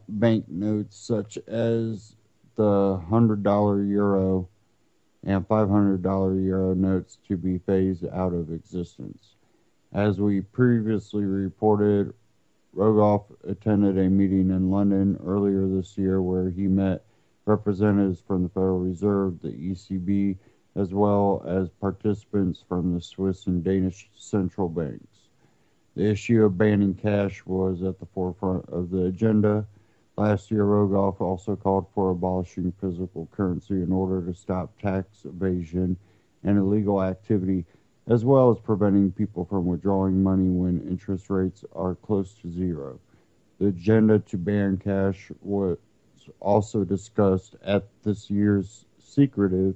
banknotes such as the $100 euro and $500 euro notes to be phased out of existence. As we previously reported, Rogoff attended a meeting in London earlier this year where he met representatives from the Federal Reserve, the ECB, as well as participants from the Swiss and Danish central banks. The issue of banning cash was at the forefront of the agenda. Last year, Rogoff also called for abolishing physical currency in order to stop tax evasion and illegal activity, as well as preventing people from withdrawing money when interest rates are close to zero. The agenda to ban cash was also discussed at this year's secretive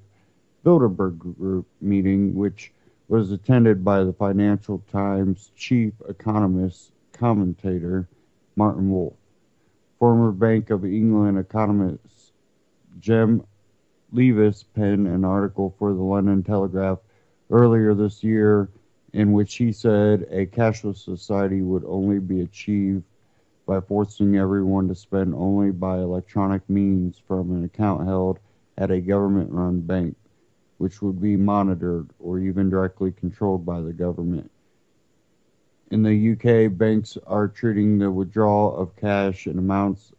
Bilderberg Group meeting, which was attended by the Financial Times chief economist commentator Martin Wolf. Former Bank of England economist Jem Levis penned an article for the London Telegraph earlier this year in which he said a cashless society would only be achieved by forcing everyone to spend only by electronic means from an account held at a government-run bank, which would be monitored or even directly controlled by the government. In the UK, banks are treating the withdrawal of cash in amounts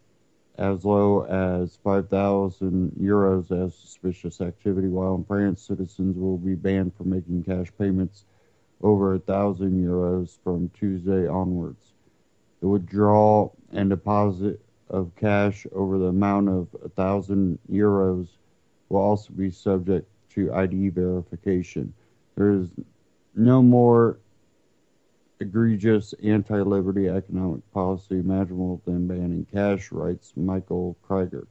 as low as 5,000 euros as suspicious activity, while in France, citizens will be banned from making cash payments over 1,000 euros from Tuesday onwards. The withdrawal and deposit of cash over the amount of 1,000 euros will also be subject to ID verification. There is no more egregious anti-liberty economic policy imaginable than banning cash, writes Michael Krieger.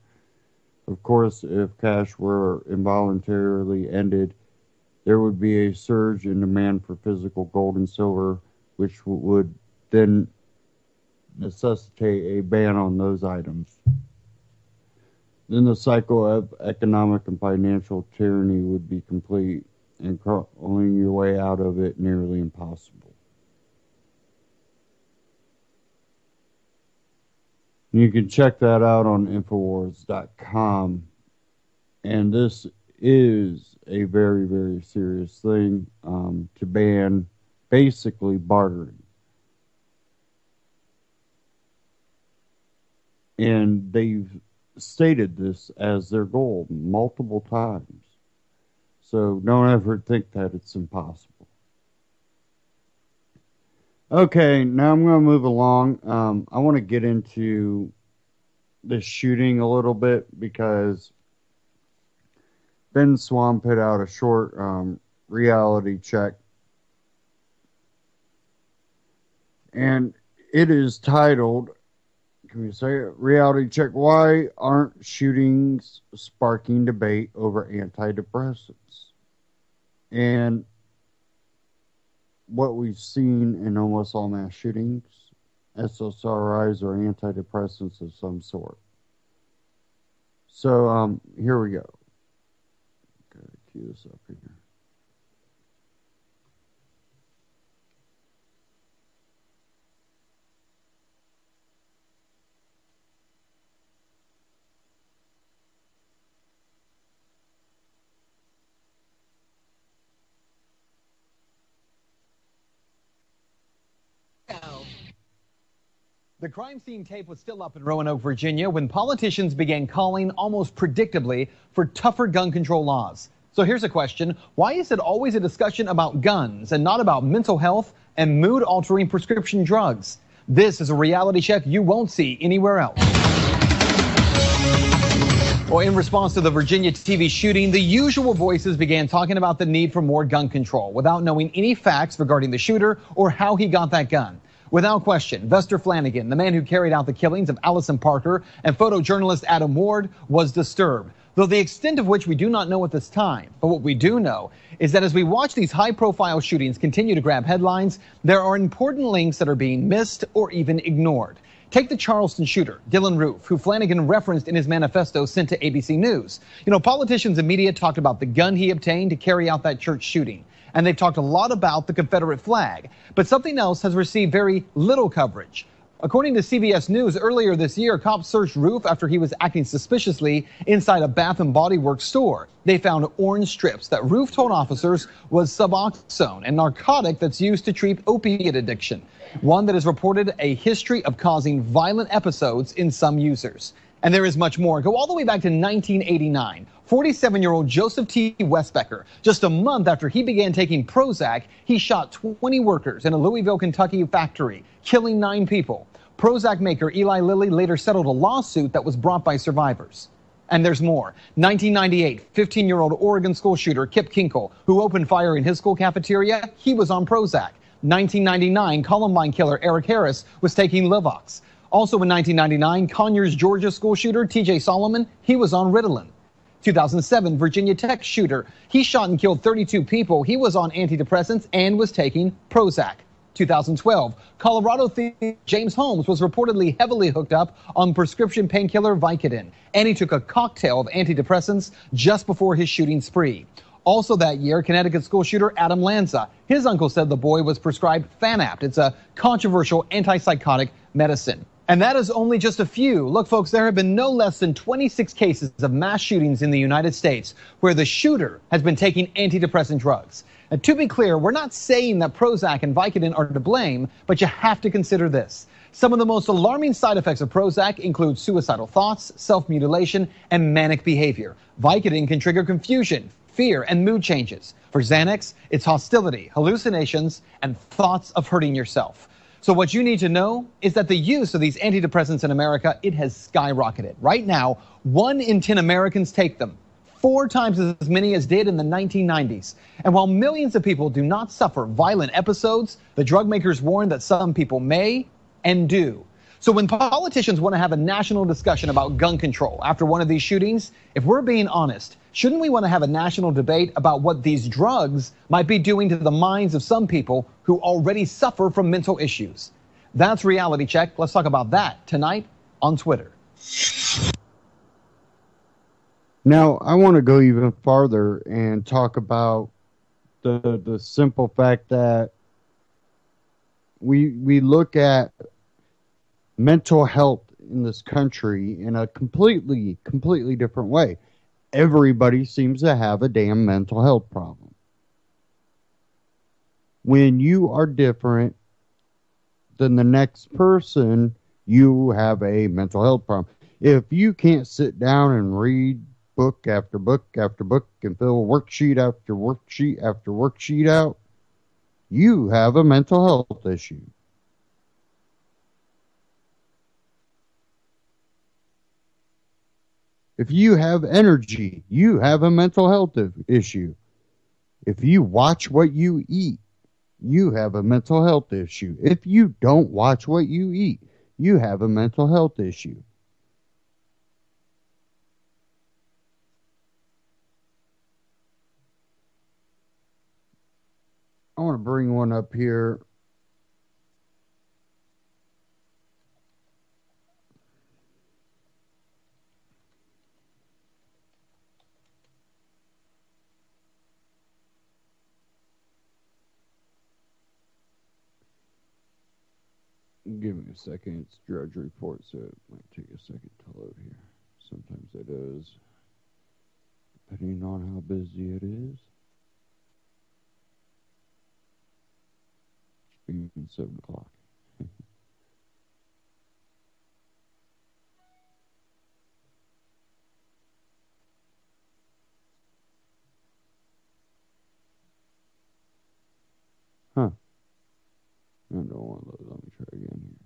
Of course, if cash were involuntarily ended, there would be a surge in demand for physical gold and silver, which would then necessitate a ban on those items. Then the cycle of economic and financial tyranny would be complete, and crawling your way out of it nearly impossible. You can check that out on Infowars.com. And this is a very, very serious thing to ban basically bartering. And they've stated this as their goal multiple times. So don't ever think that it's impossible. Okay, now I'm going to move along. I want to get into the shooting a little bit because Ben Swan put out a short reality check. And it is titled, can we say it? Reality check. Why aren't shootings sparking debate over antidepressants? And what we've seen in almost all mass shootings, SSRIs or antidepressants of some sort. So here we go. Gotta cue this up here. The crime scene tape was still up in Roanoke, Virginia, when politicians began calling almost predictably for tougher gun control laws. So here's a question. Why is it always a discussion about guns and not about mental health and mood-altering prescription drugs? This is a reality check you won't see anywhere else. Well, in response to the Virginia TV shooting, the usual voices began talking about the need for more gun control without knowing any facts regarding the shooter or how he got that gun. Without question, Vester Flanagan, the man who carried out the killings of Allison Parker and photojournalist Adam Ward, was disturbed, though the extent of which we do not know at this time. But what we do know is that as we watch these high-profile shootings continue to grab headlines, there are important links that are being missed or even ignored. Take the Charleston shooter, Dylan Roof, who Flanagan referenced in his manifesto sent to ABC News. You know, politicians and media talked about the gun he obtained to carry out that church shooting. And they've talked a lot about the Confederate flag. But something else has received very little coverage. According to CBS News, earlier this year, cops searched Roof after he was acting suspiciously inside a Bath & Body Works store. They found orange strips that Roof told officers was Suboxone, a narcotic that's used to treat opiate addiction, one that has reported a history of causing violent episodes in some users. And there is much more. Go all the way back to 1989. 47-year-old Joseph T. Westbecker, just a month after he began taking Prozac, he shot 20 workers in a Louisville, Kentucky factory, killing 9 people. Prozac maker Eli Lilly later settled a lawsuit that was brought by survivors. And there's more. 1998, 15-year-old Oregon school shooter Kip Kinkle, who opened fire in his school cafeteria, he was on Prozac. 1999, Columbine killer Eric Harris was taking Livox. Also in 1999, Conyers, Georgia school shooter T.J. Solomon, he was on Ritalin. 2007, Virginia Tech shooter, he shot and killed 32 people. He was on antidepressants and was taking Prozac. 2012, Colorado thief James Holmes was reportedly heavily hooked up on prescription painkiller Vicodin, and he took a cocktail of antidepressants just before his shooting spree. Also that year, Connecticut school shooter Adam Lanza, his uncle said the boy was prescribed Fanapt. It's a controversial antipsychotic medicine. And that is only just a few. Look, folks, there have been no less than 26 cases of mass shootings in the United States where the shooter has been taking antidepressant drugs. And to be clear, we're not saying that Prozac and Vicodin are to blame, but you have to consider this. Some of the most alarming side effects of Prozac include suicidal thoughts, self-mutilation, and manic behavior. Vicodin can trigger confusion, fear, and mood changes. For Xanax, it's hostility, hallucinations, and thoughts of hurting yourself. So what you need to know is that the use of these antidepressants in America, it has skyrocketed. Right now, 1 in 10 Americans take them. 4 times as many as did in the 1990s. And while millions of people do not suffer violent episodes, the drug makers warn that some people may and do. So when politicians want to have a national discussion about gun control after one of these shootings, if we're being honest, shouldn't we want to have a national debate about what these drugs might be doing to the minds of some people who already suffer from mental issues? That's Reality Check. Let's talk about that tonight on Twitter. Now, I want to go even farther and talk about the simple fact that we look at mental health in this country in a completely different way. Everybody seems to have a damn mental health problem. When you are different than the next person, you have a mental health problem. If you can't sit down and read book after book after book and fill worksheet after worksheet after worksheet out, you have a mental health issue. If you have energy, you have a mental health issue. If you watch what you eat, you have a mental health issue. If you don't watch what you eat, you have a mental health issue. I want to bring one up here. Give me a second. It's Drudge Report, so it might take a second to load here. Sometimes it does, depending on how busy it is. It's been 7 o'clock. Huh. I don't want to load. Let me try again here.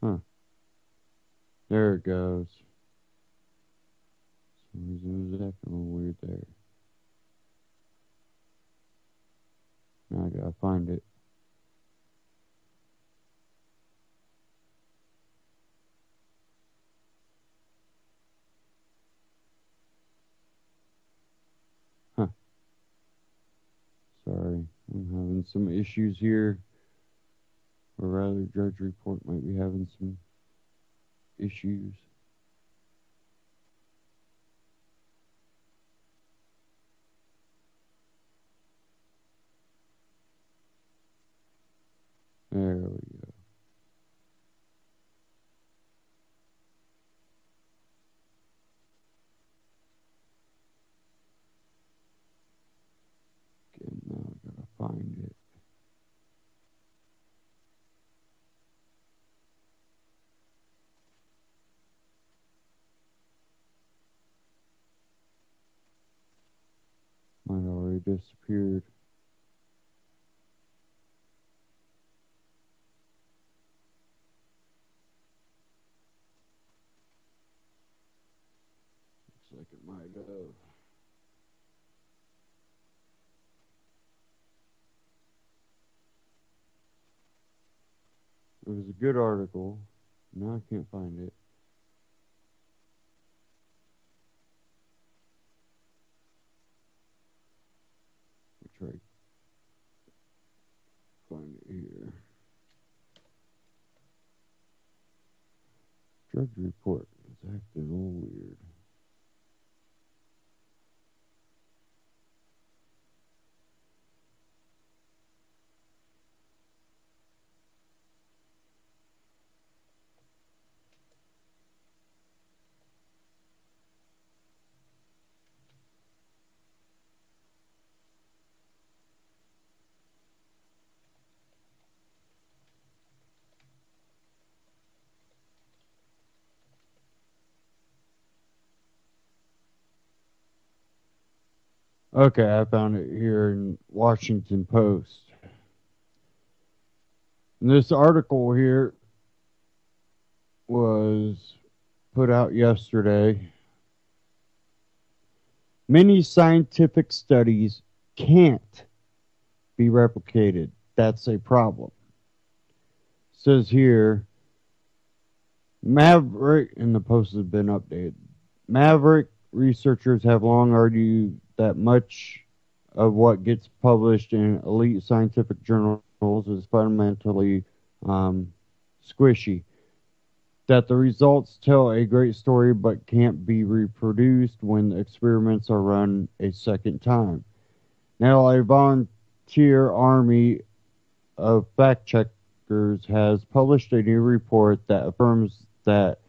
Huh. There it goes. For some reason it was acting a little weird there. Now I gotta find it. Huh. Sorry. I'm having some issues here. Or rather, Drudge Report might be having some issues. There we go. Again, now I gotta find it. Might already disappeared. Looks like it might have. It was a good article. Now I can't find it. Let me try find it here. Drudge Report is acting a little weird. Okay, I found it here in Washington Post. And this article here was put out yesterday. Many scientific studies can't be replicated. That's a problem. It says here, Maverick, and the post has been updated. Maverick researchers have long argued that much of what gets published in elite scientific journals is fundamentally squishy. That the results tell a great story but can't be reproduced when the experiments are run a second time. Now, a volunteer army of fact checkers has published a new report that affirms that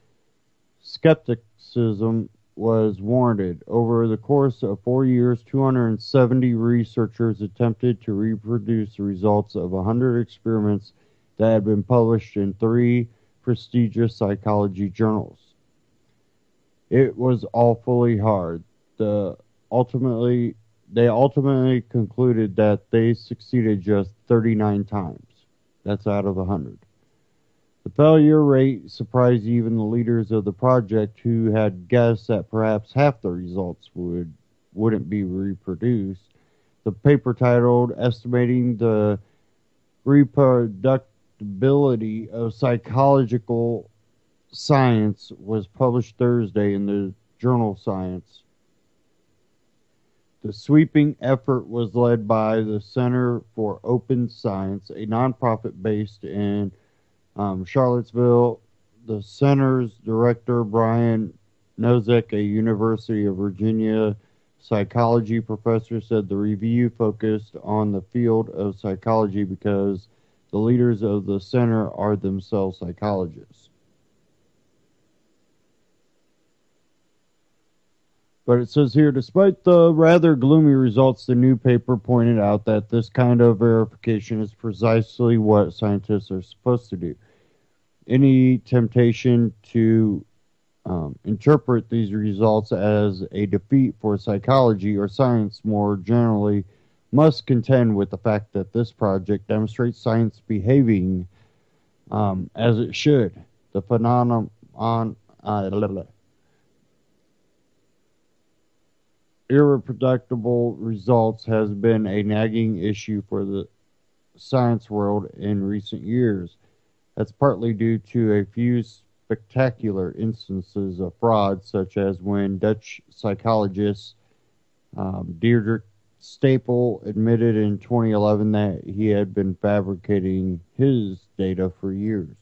skepticism was warranted. Over the course of 4 years, 270 researchers attempted to reproduce the results of 100 experiments that had been published in 3 prestigious psychology journals. It was awfully hard. They ultimately concluded that they succeeded just 39 times. That's out of 100. The failure rate surprised even the leaders of the project, who had guessed that perhaps half the results wouldn't be reproduced. The paper, titled Estimating the Reproducibility of Psychological Science, was published Thursday in the journal Science. The sweeping effort was led by the Center for Open Science, a nonprofit based in Charlottesville. The center's director, Brian Nosek, a University of Virginia psychology professor, said the review focused on the field of psychology because the leaders of the center are themselves psychologists. But it says here, despite the rather gloomy results, the new paper pointed out that this kind of verification is precisely what scientists are supposed to do. Any temptation to interpret these results as a defeat for psychology or science more generally must contend with the fact that this project demonstrates science behaving as it should. The phenomenon irreproducible results has been a nagging issue for the science world in recent years. That's partly due to a few spectacular instances of fraud, such as when Dutch psychologist Diederik Stapel admitted in 2011 that he had been fabricating his data for years.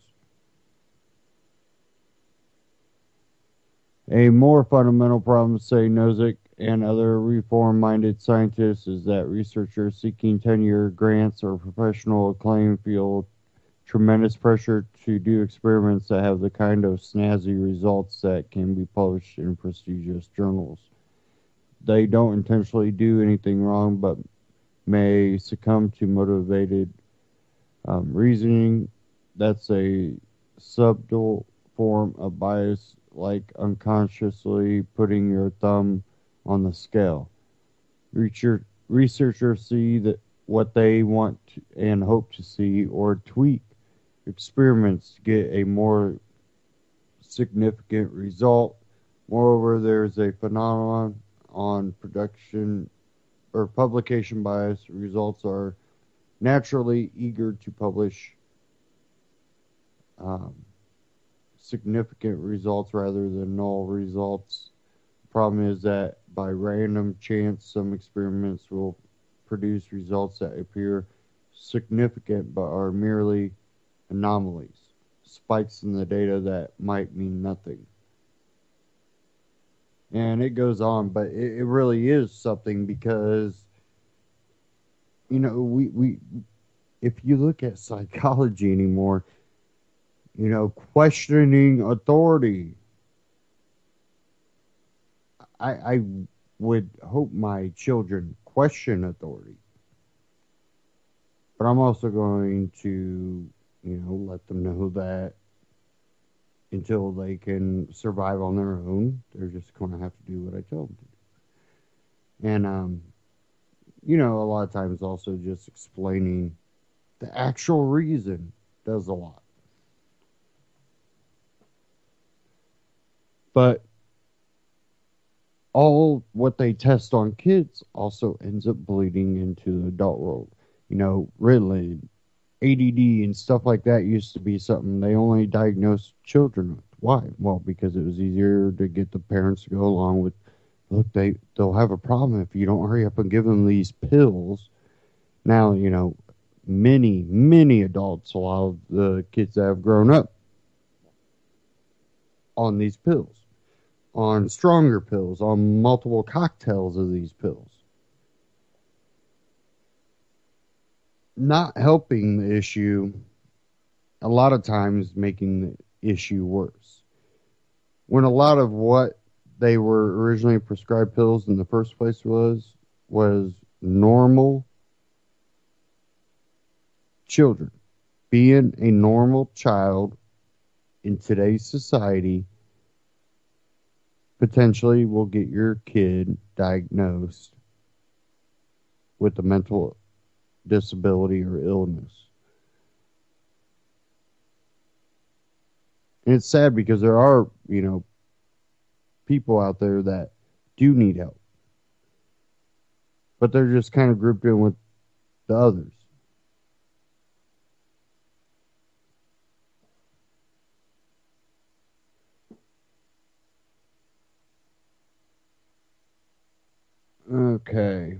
A more fundamental problem, say Nozick and other reform-minded scientists, is that researchers seeking tenure, grants, or professional acclaim feel tremendous pressure to do experiments that have the kind of snazzy results that can be published in prestigious journals. They don't intentionally do anything wrong, but may succumb to motivated reasoning. That's a subtle form of bias, like unconsciously putting your thumb on the scale. Researchers see that what they want and hope to see, or tweak experiments to get a more significant result. Moreover, there's a phenomenon on production or publication bias. Results are naturally eager to publish significant results rather than null results. The problem is that by random chance, some experiments will produce results that appear significant but are merely anomalies, spikes in the data that might mean nothing. And it goes on, but it really is something, because, you know, we if you look at psychology anymore, you know, questioning authority. I would hope my children question authority. But I'm also going to, you know, let them know that until they can survive on their own, they're just going to have to do what I tell them to do. And a lot of times also just explaining the actual reason does a lot. But all what they test on kids also ends up bleeding into the adult world. Ritalin, ADD, and stuff like that used to be something they only diagnosed children with. Why? Well, because it was easier to get the parents to go along with, look, they'll have a problem if you don't hurry up and give them these pills. Now, many adults, a lot of the kids that have grown up on these pills, on stronger pills, on multiple cocktails of these pills. Not helping the issue, a lot of times making the issue worse. When a lot of what they were originally prescribed pills in the first place was normal children. Being a normal child in today's society potentially will get your kid diagnosed with a mental disability or illness. And it's sad because there are, people out there that do need help. But they're just kind of grouped in with the others. Okay.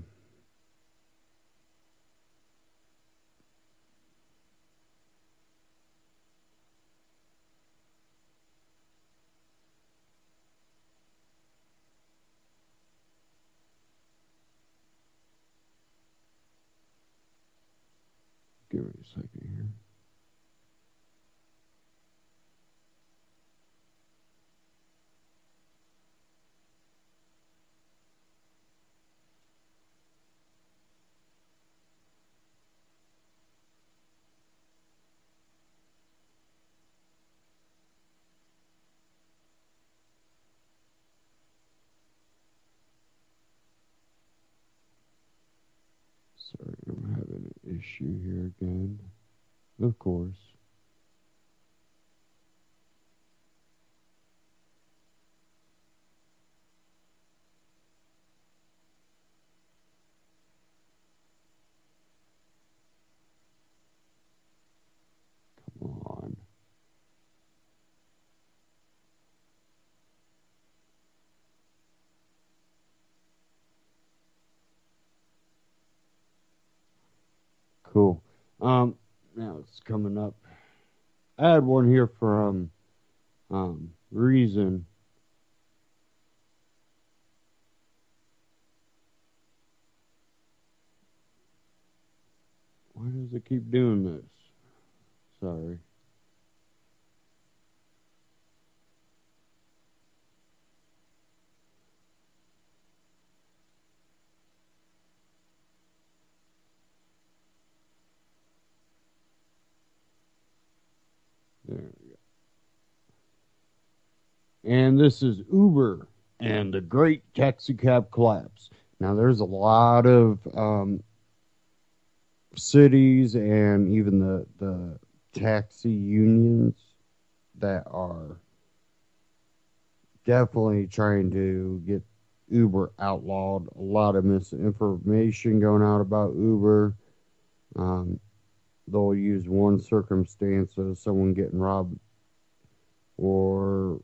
Give me a second here. Sorry, I'm having an issue here again. Of course. Come on. Cool. Now it's coming up. I had one here from Reason. Why does it keep doing this? Sorry. There we go. And this is Uber and the Great Taxi Cab Collapse. Now, there's a lot of cities and even the taxi unions that are definitely trying to get Uber outlawed. A lot of misinformation going out about Uber. They'll use one circumstance of someone getting robbed or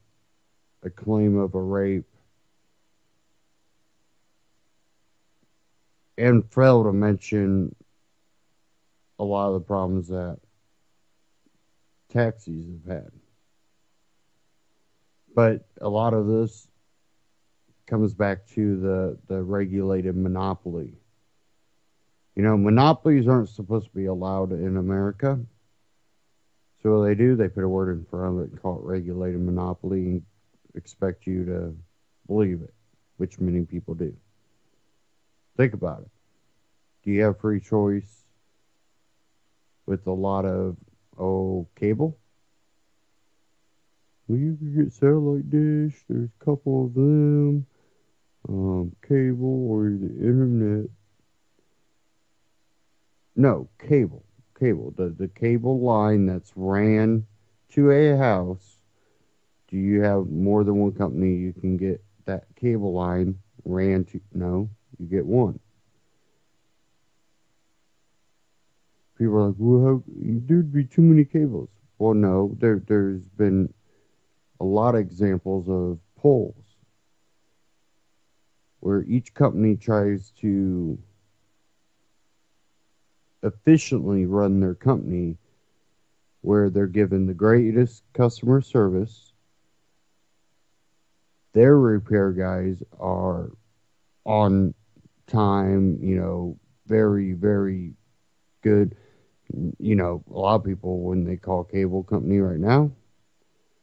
a claim of a rape and fail to mention a lot of the problems that taxis have had. But a lot of this comes back to the regulated monopoly. Monopolies aren't supposed to be allowed in America. So what they do, they put a word in front of it and call it regulated monopoly and expect you to believe it, which many people do. Think about it. Do you have free choice with a lot of, cable? Well, you can get satellite dish. There's a couple of them. Cable or the internet. No, cable. Cable. The cable line that's ran to a house. Do you have more than one company you can get that cable line ran to? No, you get one. People are like, well, there'd be too many cables. Well, no, there's been a lot of examples of poles where each company tries to efficiently run their company, where they're given the greatest customer service. Their repair guys are on time, very, very good. A lot of people, when they call a cable company right now,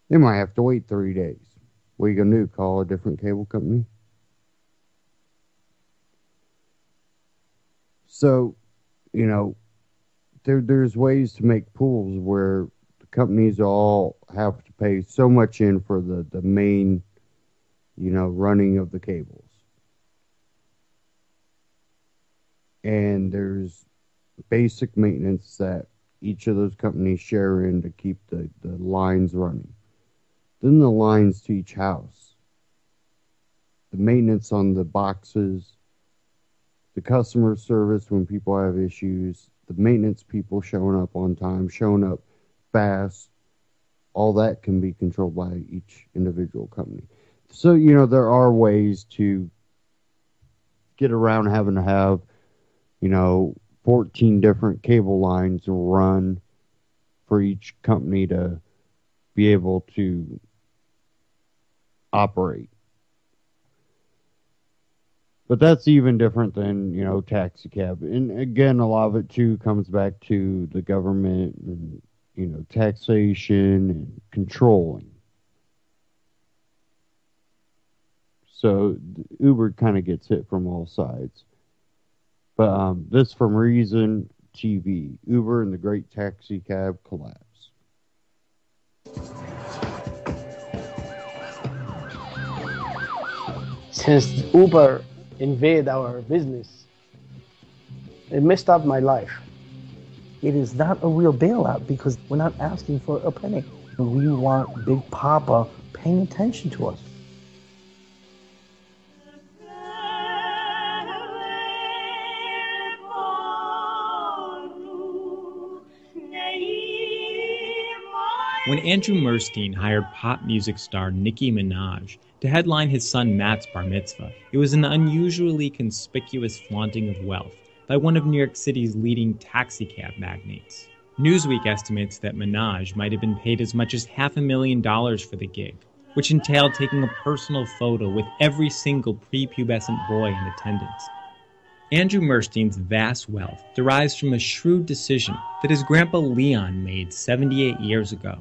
they might have to wait 3 days. What are you going to do? Call a different cable company? So, there's ways to make pools where the companies all have to pay so much in for the main, running of the cables. And there's basic maintenance that each of those companies share in to keep the lines running. Then the lines to each house. The maintenance on the boxes. The customer service when people have issues. The maintenance people showing up on time, showing up fast. All that can be controlled by each individual company. So, there are ways to get around having to have, 14 different cable lines run for each company to be able to operate. But that's even different than, taxi cab. And again, a lot of it too comes back to the government and, taxation and controlling. So Uber kind of gets hit from all sides. But this from Reason TV. Uber and the Great Taxi Cab Collapse. Since Uber invaded our business, it messed up my life. It is not a real bailout because we're not asking for a penny. We want Big Papa paying attention to us. When Andrew Murstein hired pop music star Nicki Minaj to headline his son Matt's bar mitzvah, it was an unusually conspicuous flaunting of wealth by one of New York City's leading taxicab magnates. Newsweek estimates that Minaj might have been paid as much as $500,000 for the gig, which entailed taking a personal photo with every single prepubescent boy in attendance. Andrew Murstein's vast wealth derives from a shrewd decision that his grandpa Leon made 78 years ago.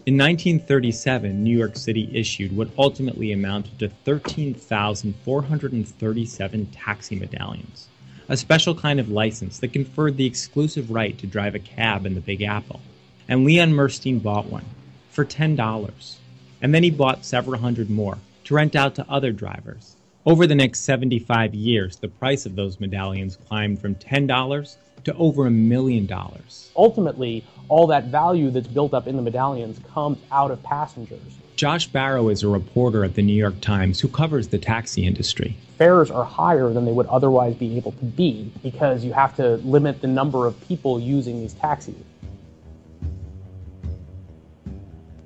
In 1937, New York City issued what ultimately amounted to 13,437 taxi medallions, a special kind of license that conferred the exclusive right to drive a cab in the Big Apple. And Leon Murstein bought one for $10. And then he bought several hundred more to rent out to other drivers. Over the next 75 years, the price of those medallions climbed from $10 to over $1 million. Ultimately, all that value that's built up in the medallions comes out of passengers. Josh Barrow is a reporter at the New York Times who covers the taxi industry. Fares are higher than they would otherwise be able to be because you have to limit the number of people using these taxis.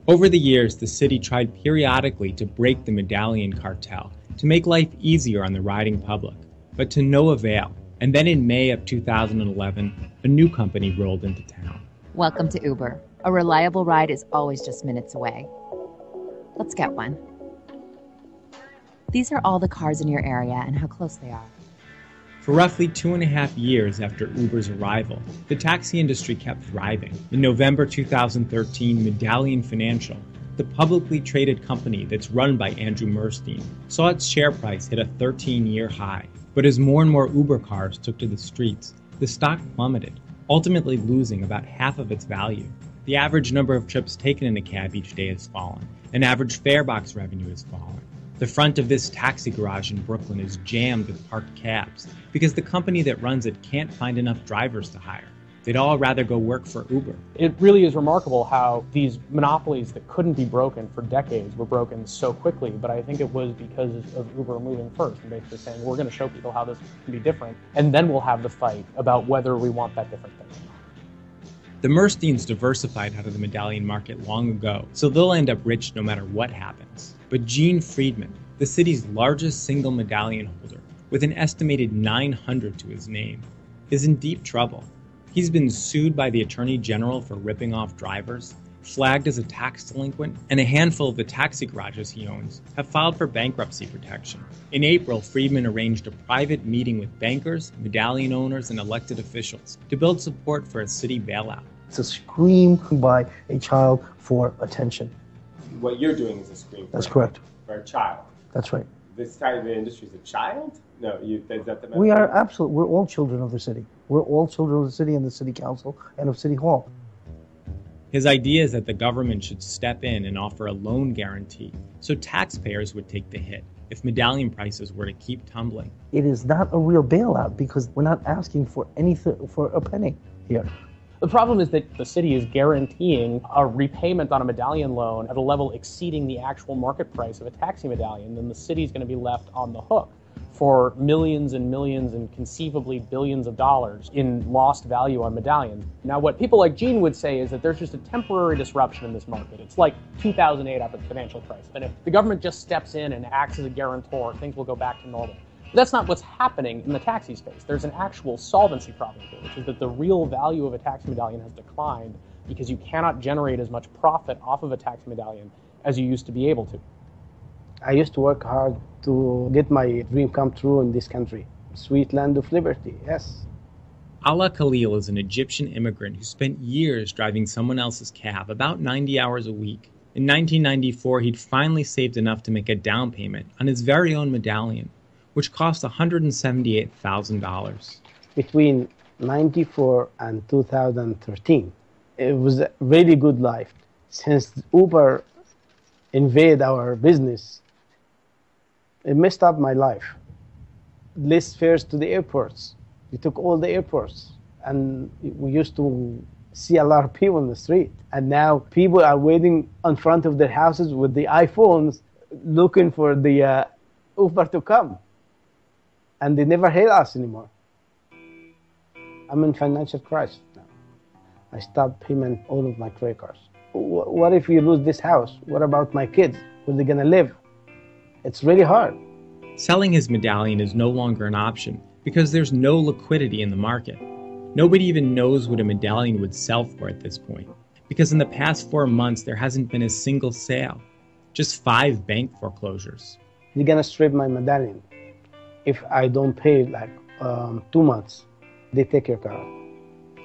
Over the years, the city tried periodically to break the medallion cartel to make life easier on the riding public, but to no avail. And then in May of 2011, a new company rolled into town. Welcome to Uber. A reliable ride is always just minutes away. Let's get one. These are all the cars in your area and how close they are. For roughly 2.5 years after Uber's arrival, the taxi industry kept thriving. In November 2013, Medallion Financial, the publicly traded company that's run by Andrew Murstein, saw its share price hit a 13-year high. But as more and more Uber cars took to the streets, the stock plummeted, ultimately losing about half of its value. The average number of trips taken in a cab each day has fallen, and average fare box revenue has fallen. The front of this taxi garage in Brooklyn is jammed with parked cabs because the company that runs it can't find enough drivers to hire. They'd all rather go work for Uber. It really is remarkable how these monopolies that couldn't be broken for decades were broken so quickly, but I think it was because of Uber moving first and basically saying, we're going to show people how this can be different, and then we'll have the fight about whether we want that different thing. The Mursteins diversified out of the medallion market long ago, so they'll end up rich no matter what happens. But Gene Friedman, the city's largest single medallion holder, with an estimated 900 to his name, is in deep trouble. He's been sued by the Attorney General for ripping off drivers, flagged as a tax delinquent, and a handful of the taxi garages he owns have filed for bankruptcy protection. In April, Friedman arranged a private meeting with bankers, medallion owners, and elected officials to build support for a city bailout. It's a scream by a child for attention. What you're doing is a scream. That's correct. For a child. That's right. This kind of industry is a child? No, is that the message? We are absolutely, we're all children of the city. We're all children of the city and the city council and of City Hall. His idea is that the government should step in and offer a loan guarantee so taxpayers would take the hit if medallion prices were to keep tumbling. It is not a real bailout because we're not asking for anything, for a penny here. The problem is that the city is guaranteeing a repayment on a medallion loan at a level exceeding the actual market price of a taxi medallion. Then the city is going to be left on the hook for millions and millions and conceivably billions of dollars in lost value on medallions. Now, what people like Gene would say is that there's just a temporary disruption in this market. It's like 2008 after the financial crisis. And if the government just steps in and acts as a guarantor, things will go back to normal. But that's not what's happening in the taxi space. There's an actual solvency problem here, which is that the real value of a taxi medallion has declined because you cannot generate as much profit off of a taxi medallion as you used to be able to. I used to work hard to get my dream come true in this country. Sweet land of liberty, yes. Ala Khalil is an Egyptian immigrant who spent years driving someone else's cab, about 90 hours a week. In 1994, he'd finally saved enough to make a down payment on his very own medallion, which cost $178,000. Between 94 and 2013, it was a really good life. Since Uber invaded our business, it messed up my life. Less fares to the airports. We took all the airports, and we used to see a lot of people in the street. And now people are waiting in front of their houses with the iPhones looking for the Uber to come. And they never hail us anymore. I'm in financial crisis now. I stopped paying all of my credit cards. What if we lose this house? What about my kids? Where are they going to live? It's really hard. Selling his medallion is no longer an option because there's no liquidity in the market. Nobody even knows what a medallion would sell for at this point, because in the past 4 months there hasn't been a single sale, just 5 bank foreclosures. They're going to strip my medallion. If I don't pay like 2 months, they take your car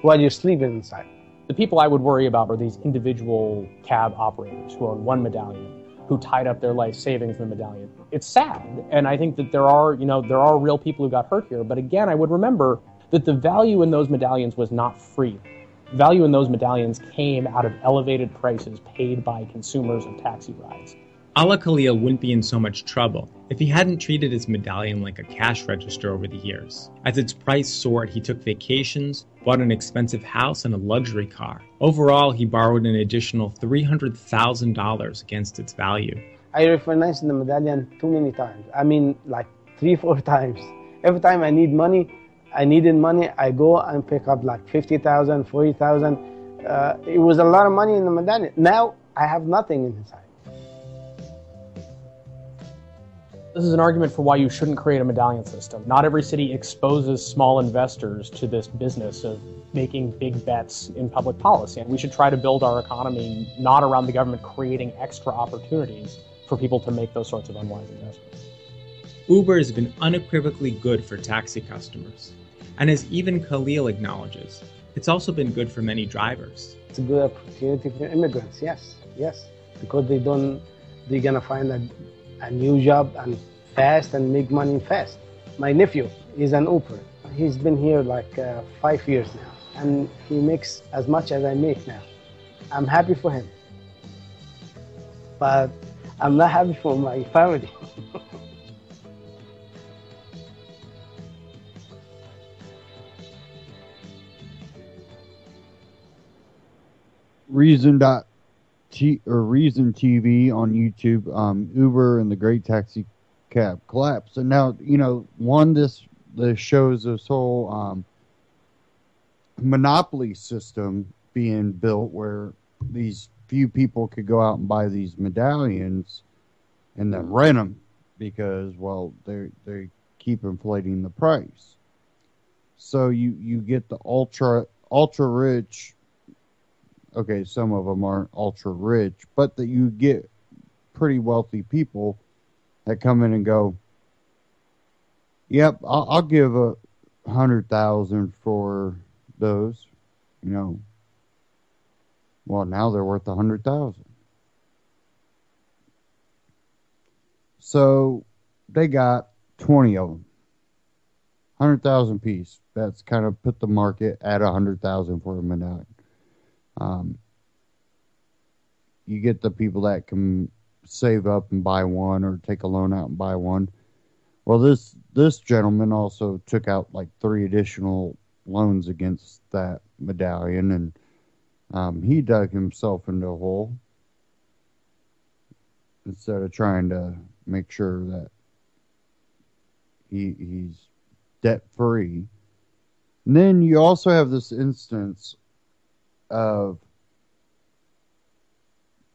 while you're sleeping inside. The people I would worry about are these individual cab operators who own one medallion, who tied up their life savings in the medallion. It's sad, and I think that there are real people who got hurt here. But again, I would remember that the value in those medallions was not free. Value in those medallions came out of elevated prices paid by consumers of taxi rides. Ala Khalil wouldn't be in so much trouble if he hadn't treated his medallion like a cash register over the years. As its price soared, he took vacations, bought an expensive house and a luxury car. Overall, he borrowed an additional $300,000 against its value. I refinanced the medallion too many times. I mean, like 3-4 times. Every time I needed money, I go and pick up like $50,000, $40,000. It was a lot of money in the medallion. Now I have nothing inside. This is an argument for why you shouldn't create a medallion system. Not every city exposes small investors to this business of making big bets in public policy. And we should try to build our economy not around the government creating extra opportunities for people to make those sorts of unwise investments. Uber has been unequivocally good for taxi customers. And as even Khalil acknowledges, it's also been good for many drivers. It's a good opportunity for immigrants, yes, because they're gonna find a new job and fast and make money fast. My nephew is an Uber. He's been here like 5 years now, and he makes as much as I make now. I'm happy for him. But I'm not happy for my family. Reason TV on YouTube, Uber and the Great Taxi Cab collapse. And now, this shows this whole monopoly system being built where these few people could go out and buy these medallions and then rent them because, well, they keep inflating the price. So you get the ultra rich. Okay, some of them aren't ultra rich, but that you get pretty wealthy people that come in and go, "Yep, I'll give 100,000 for those." Well, now they're worth 100,000. So they got 20 of them, 100,000 piece. That's kind of put the market at 100,000 for a medallion. You get the people that can save up and buy one or take a loan out and buy one. Well, this gentleman also took out like 3 additional loans against that medallion, and he dug himself into a hole instead of trying to make sure that he's debt free. And then you also have this instance of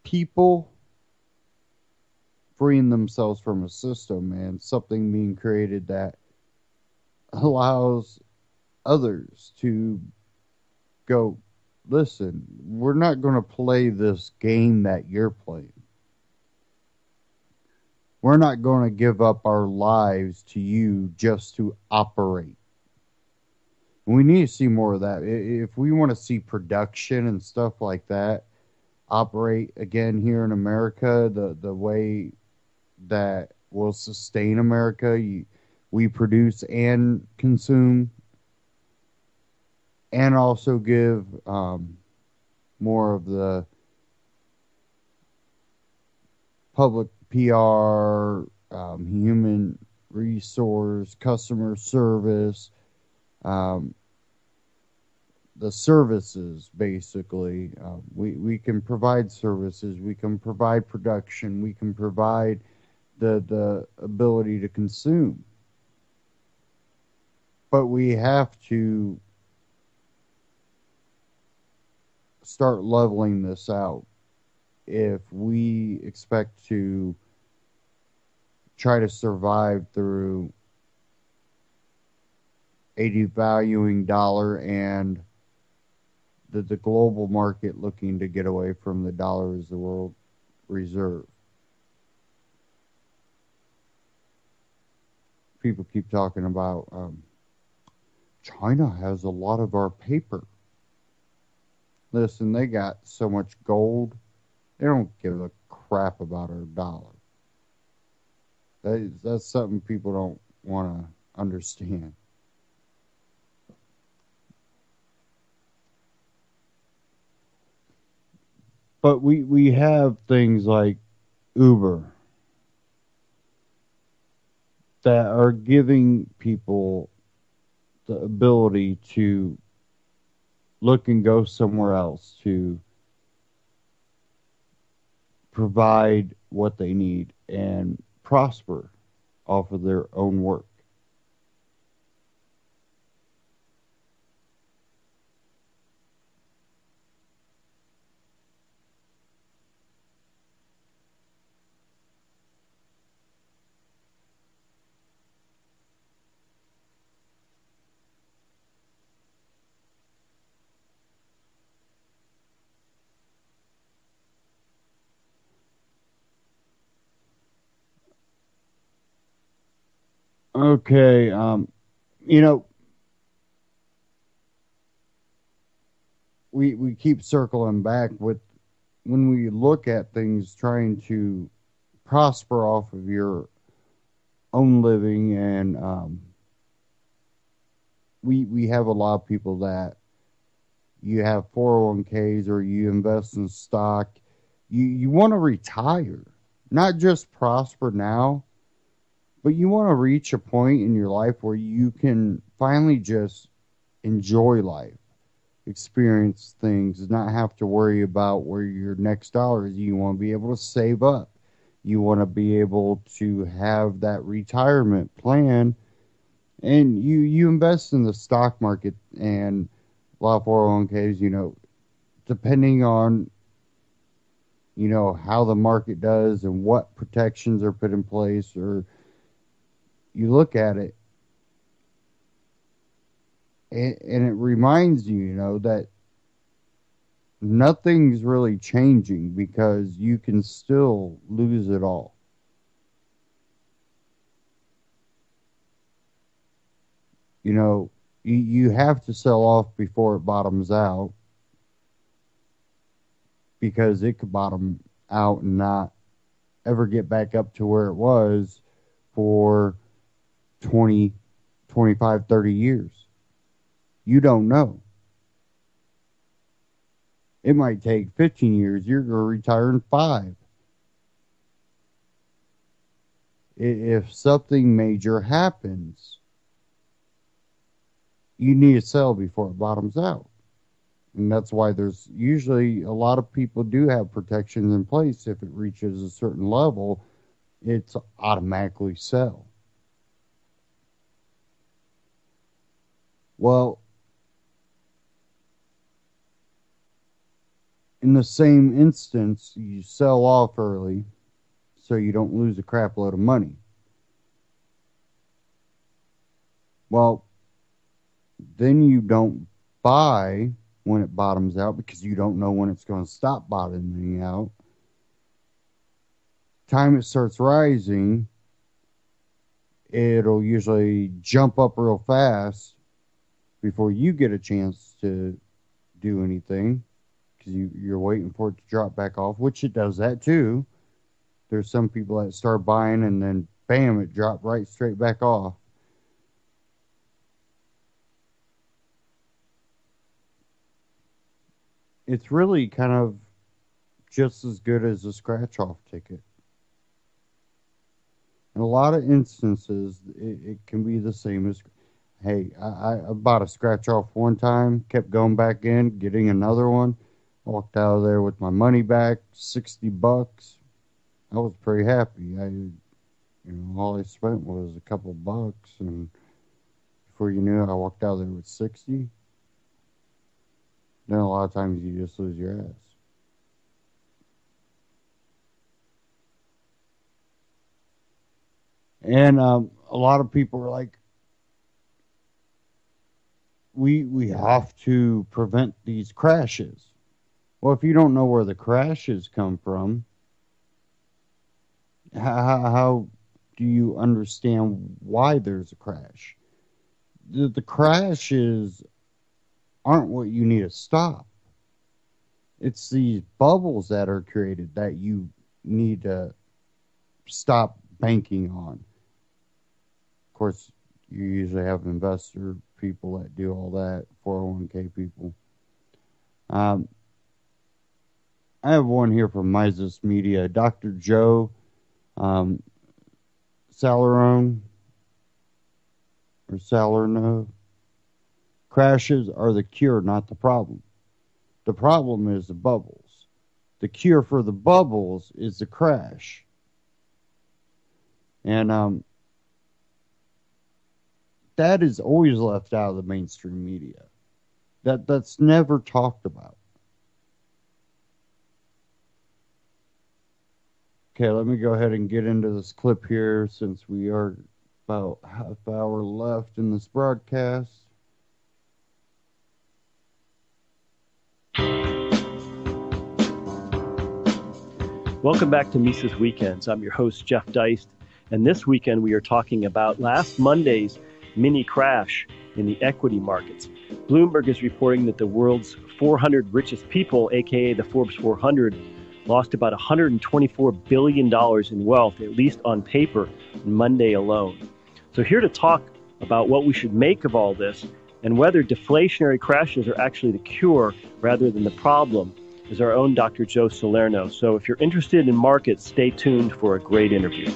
people freeing themselves from a system and something being created that allows others to go, listen, we're not going to play this game that you're playing. We're not going to give up our lives to you just to operate. We need to see more of that. If we want to see production and stuff like that operate again here in America, the way that will sustain America, we produce and consume, and also give more of the public PR, human resource, customer service, the services, basically. We can provide services, we can provide production, we can provide the ability to consume. But we have to start leveling this out if we expect to try to survive through a devaluing dollar and the global market looking to get away from the dollar as the world reserve. People keep talking about China has a lot of our paper. Listen, they got so much gold, they don't give a crap about our dollar. That's something people don't want to understand. But we have things like Uber that are giving people the ability to look and go somewhere else to provide what they need and prosper off of their own work. Okay, we keep circling back with when we look at things trying to prosper off of your own living, and we have a lot of people that you have 401ks or you invest in stock. You want to retire. not just prosper now, but you want to reach a point in your life where you can finally just enjoy life, experience things, not have to worry about where your next dollar is. You want to be able to save up. You want to be able to have that retirement plan, and you invest in the stock market and a lot of 401ks, depending on, how the market does and what protections are put in place, or you look at it and it reminds you, that nothing's really changing because you can still lose it all. You have to sell off before it bottoms out, because it could bottom out and not ever get back up to where it was for 20, 25, 30 years. You don't know. It might take 15 years. You're going to retire in 5. If something major happens, you need to sell before it bottoms out. And that's why there's usually a lot of people do have protections in place. If it reaches a certain level, it's automatically sell. Well, in the same instance, you sell off early so you don't lose a crap load of money. Well, then you don't buy when it bottoms out because you don't know when it's going to stop bottoming out. Time it starts rising, it'll usually jump up real fast before you get a chance to do anything, because you're waiting for it to drop back off, which it does that too. There's some people that start buying and then bam, it dropped right straight back off. It's really kind of just as good as a scratch-off ticket. In a lot of instances, it can be the same as, hey, I bought a scratch-off one time, kept going back in, getting another one, walked out of there with my money back, $60. I was pretty happy. All I spent was a couple bucks, and before you knew it, I walked out of there with 60. Then a lot of times you just lose your ass. And a lot of people are like, we have to prevent these crashes. Well, if you don't know where the crashes come from, how do you understand why there's a crash? The crashes aren't what you need to stop. It's these bubbles that are created that you need to stop banking on. Of course, you usually have investor people that do all that, 401k people. I have one here from Mises Media. Dr. Joe Salerno. Crashes are the cure, not the problem. The problem is the bubbles. The cure for the bubbles is the crash. And that is always left out of the mainstream media. That's never talked about. Okay, let me go ahead and get into this clip here since we are about half hour left in this broadcast. Welcome back to Mises Weekends. I'm your host, Jeff Deist, and this weekend we are talking about last Monday's mini crash in the equity markets. Bloomberg is reporting that the world's 400 richest people, aka the Forbes 400, lost about $124 billion in wealth, at least on paper, on Monday alone. So here to talk about what we should make of all this and whether deflationary crashes are actually the cure rather than the problem is our own Dr. Joe Salerno. So if you're interested in markets, stay tuned for a great interview.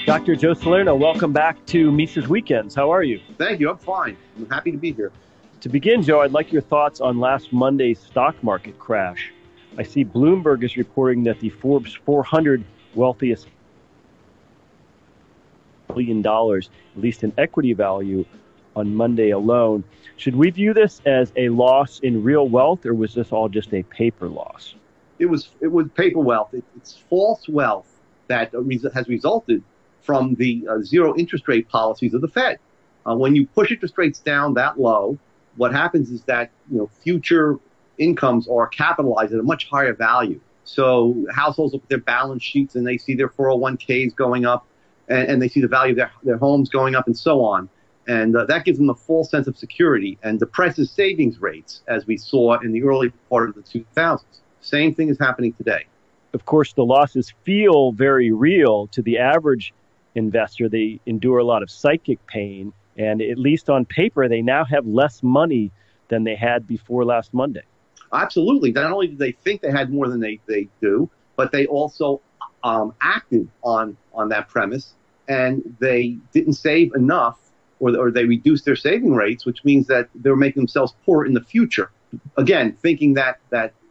Dr. Joe Salerno, welcome back to Mises Weekends. How are you? Thank you. I'm fine. I'm happy to be here. To begin, Joe, I'd like your thoughts on last Monday's stock market crash. I see Bloomberg is reporting that the Forbes 400 wealthiest $1 billion, at least in equity value, on Monday alone. Should we view this as a loss in real wealth, or was this all just a paper loss? It was paper wealth. It's false wealth that has resulted from the zero interest rate policies of the Fed. When you push interest rates down that low, what happens is that future incomes are capitalized at a much higher value. So households look at their balance sheets and they see their 401ks going up, and they see the value of their homes going up, and so on. And that gives them a false sense of security and depresses savings rates, as we saw in the early part of the 2000s. Same thing is happening today. Of course, the losses feel very real to the average investor. They endure a lot of psychic pain, and at least on paper, they now have less money than they had before last Monday. Absolutely. Not only do they think they had more than they do, but they also acted on that premise, and they didn't save enough, or they reduced their saving rates, which means that they're making themselves poor in the future. Again, thinking that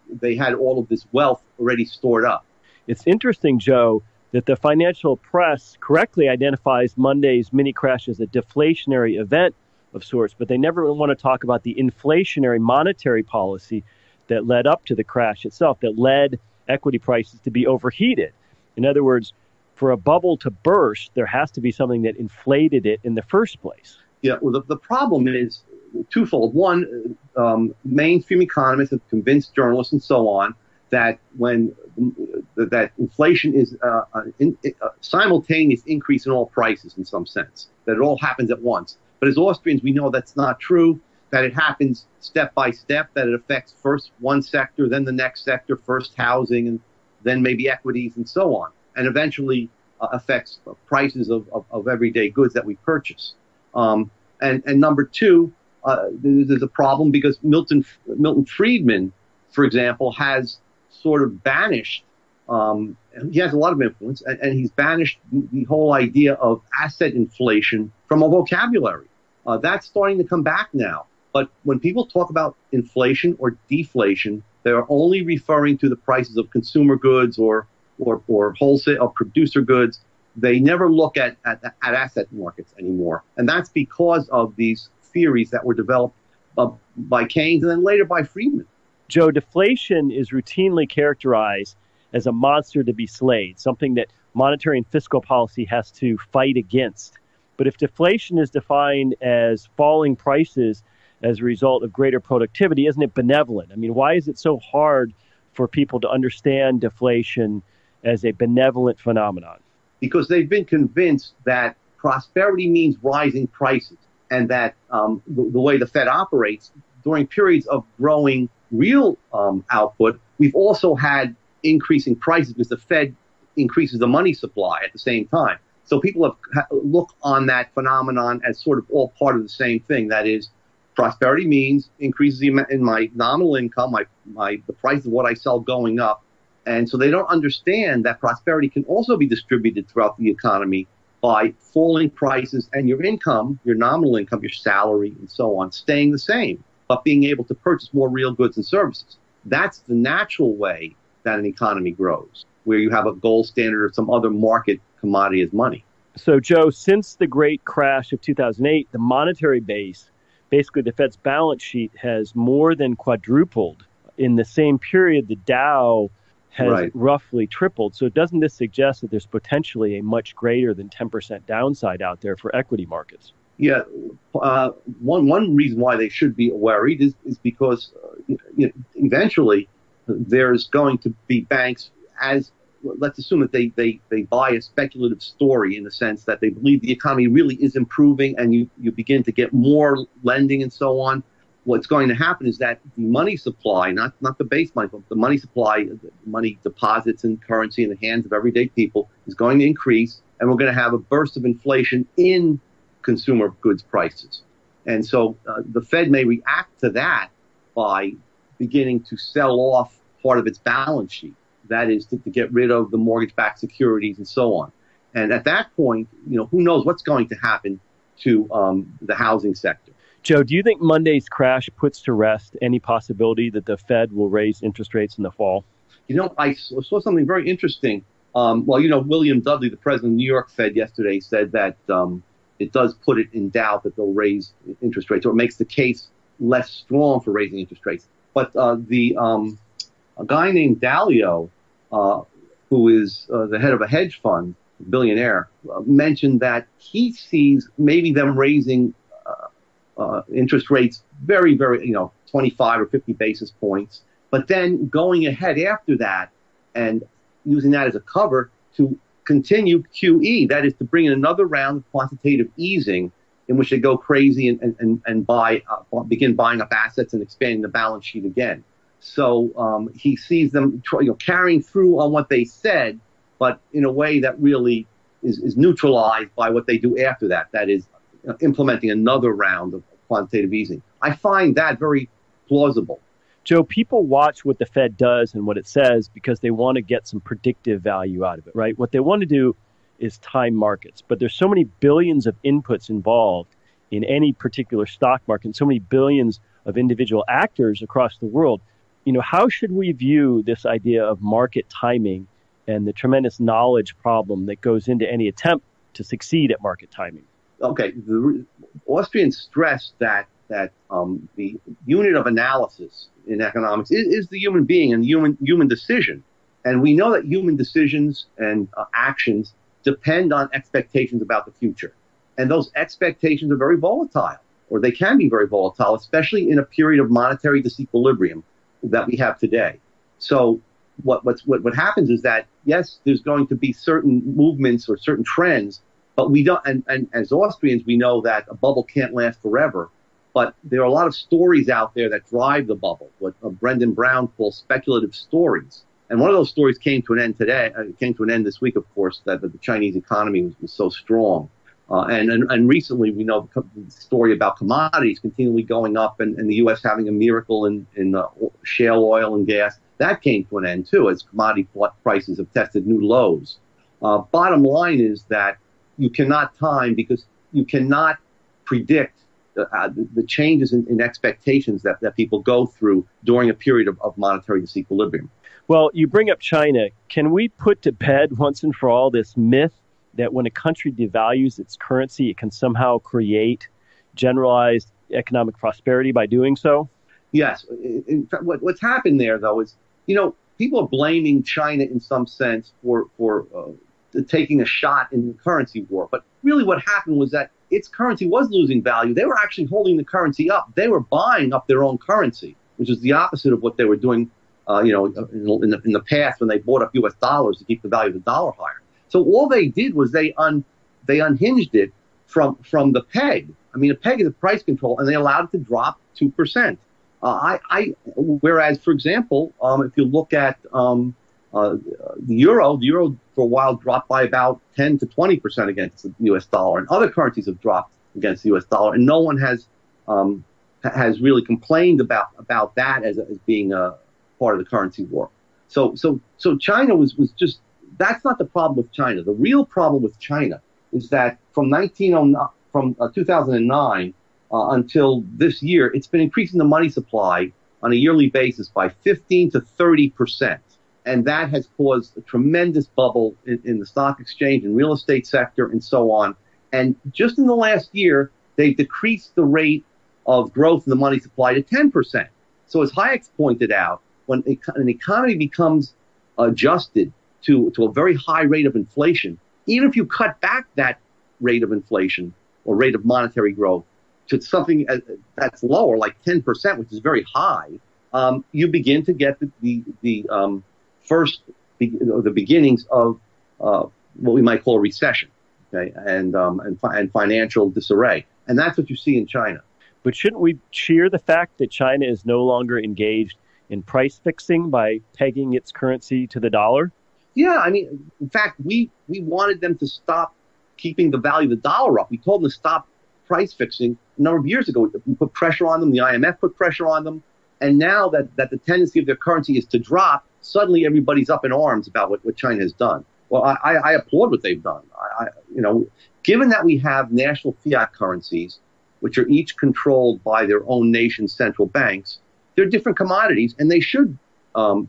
they had all of this wealth already stored up. It's interesting, Joe, that the financial press correctly identifies Monday's mini crash as a deflationary event of sorts, but they never want to talk about the inflationary monetary policy that led up to the crash itself, that led equity prices to be overheated. In other words, for a bubble to burst, there has to be something that inflated it in the first place. Yeah, well, the problem is twofold. One, mainstream economists have convinced journalists and so on that that inflation is a simultaneous increase in all prices in some sense, that it all happens at once. But as Austrians, we know that's not true, that it happens step by step, that it affects first one sector, then the next sector, first housing, and then maybe equities and so on, and eventually affects prices of everyday goods that we purchase. And number two, there's a problem because Milton Friedman, for example, has sort of banished, he has a lot of influence, and he's banished the whole idea of asset inflation from a vocabulary. That's starting to come back now. But when people talk about inflation or deflation, they're only referring to the prices of consumer goods or wholesale or producer goods. They never look at asset markets anymore. And that's because of these theories that were developed by Keynes and then later by Friedman. Joe, deflation is routinely characterized as a monster to be slayed, something that monetary and fiscal policy has to fight against. But if deflation is defined as falling prices as a result of greater productivity, isn't it benevolent? I mean, why is it so hard for people to understand deflation as a benevolent phenomenon? Because they've been convinced that prosperity means rising prices, and that the way the Fed operates during periods of growing real output, we've also had increasing prices because the Fed increases the money supply at the same time. So people have look on that phenomenon as sort of all part of the same thing. That is, prosperity means increases in my nominal income, the price of what I sell going up. And so they don't understand that prosperity can also be distributed throughout the economy by falling prices and your income, your nominal income, your salary, and so on, staying the same, but being able to purchase more real goods and services. That's the natural way that an economy grows, where you have a gold standard or some other market commodity as money. So, Joe, since the great crash of 2008, the monetary base, basically the Fed's balance sheet, has more than quadrupled. In the same period, the Dow has roughly tripled. So doesn't this suggest that there's potentially a much greater than 10% downside out there for equity markets? Yeah. One reason why they should be worried is because eventually there's going to be banks, as let's assume that they buy a speculative story in the sense that they believe the economy really is improving and you begin to get more lending and so on. What's going to happen is that the money supply, not the base money, but the money supply, money deposits and currency in the hands of everyday people is going to increase, and we're going to have a burst of inflation in consumer goods prices. And so the Fed may react to that by beginning to sell off part of its balance sheet. That is to get rid of the mortgage-backed securities and so on. And at that point, who knows what's going to happen to the housing sector. Joe, do you think Monday's crash puts to rest any possibility that the Fed will raise interest rates in the fall? I saw something very interesting. William Dudley, the president of the New York Fed, yesterday said that it does put it in doubt that they'll raise interest rates, or it makes the case less strong for raising interest rates. But a guy named Dalio, who is the head of a hedge fund, billionaire, mentioned that he sees maybe them raising interest rates very, very, 25 or 50 basis points, but then going ahead after that and using that as a cover to continue QE, that is to bring in another round of quantitative easing in which they go crazy and begin buying up assets and expanding the balance sheet again. So he sees them carrying through on what they said, but in a way that really is neutralized by what they do after that. That is implementing another round of quantitative easing. I find that very plausible. Joe, people watch what the Fed does and what it says because they want to get some predictive value out of it, right? What they want to do is time markets, but there's so many billions of inputs involved in any particular stock market, and so many billions of individual actors across the world. How should we view this idea of market timing and the tremendous knowledge problem that goes into any attempt to succeed at market timing? Okay, the Austrians stress that the unit of analysis in economics is the human being and the human decision. And we know that human decisions and actions depend on expectations about the future. And those expectations are very volatile, or they can be very volatile, especially in a period of monetary disequilibrium that we have today. So what happens is that, yes, there's going to be certain movements or certain trends, but we don't, and as Austrians, we know that a bubble can't last forever. But there are a lot of stories out there that drive the bubble, what Brendan Brown calls speculative stories. And one of those stories came to an end today. Came to an end this week, of course, that the Chinese economy was so strong. And recently, we know the story about commodities continually going up, and the U.S. having a miracle in shale oil and gas. That came to an end, too, as commodity prices have tested new lows. Bottom line is that you cannot time, because you cannot predict the changes in expectations that people go through during a period of monetary disequilibrium. Well, you bring up China. Can we put to bed once and for all this myth that when a country devalues its currency, it can somehow create generalized economic prosperity by doing so? Yes. In fact, what's happened there, though, is, people are blaming China in some sense for taking a shot in the currency war. But really what happened was that its currency was losing value. They were actually holding the currency up. They were buying up their own currency, which is the opposite of what they were doing in the past when they bought up U.S. dollars to keep the value of the dollar higher. So all they did was they unhinged it from the peg. I mean, a peg is a price control, and they allowed it to drop 2%. Whereas, for example, if you look at the euro for a while dropped by about 10 to 20% against the U.S. dollar, and other currencies have dropped against the U.S. dollar, and no one has really complained about that as being a part of the currency war. So China was just, that's not the problem with China. The real problem with China is that from 2009 until this year, it's been increasing the money supply on a yearly basis by 15 to 30%. And that has caused a tremendous bubble in the stock exchange and real estate sector and so on. And just in the last year, they decreased the rate of growth in the money supply to 10%. So as Hayek's pointed out, when an economy becomes adjusted to a very high rate of inflation, even if you cut back that rate of inflation or rate of monetary growth to something that's lower, like 10%, which is very high, you begin to get the beginnings of what we might call a recession, okay, and financial disarray, and that's what you see in China. But shouldn't we cheer the fact that China is no longer engaged in price fixing by pegging its currency to the dollar? Yeah, I mean, in fact, we wanted them to stop keeping the value of the dollar up. We told them to stop price fixing number of years ago. We put pressure on them. The IMF put pressure on them. And now that the tendency of their currency is to drop, suddenly everybody's up in arms about what China has done. Well, I applaud what they've done. Given that we have national fiat currencies, which are each controlled by their own nation's central banks, they're different commodities, and they should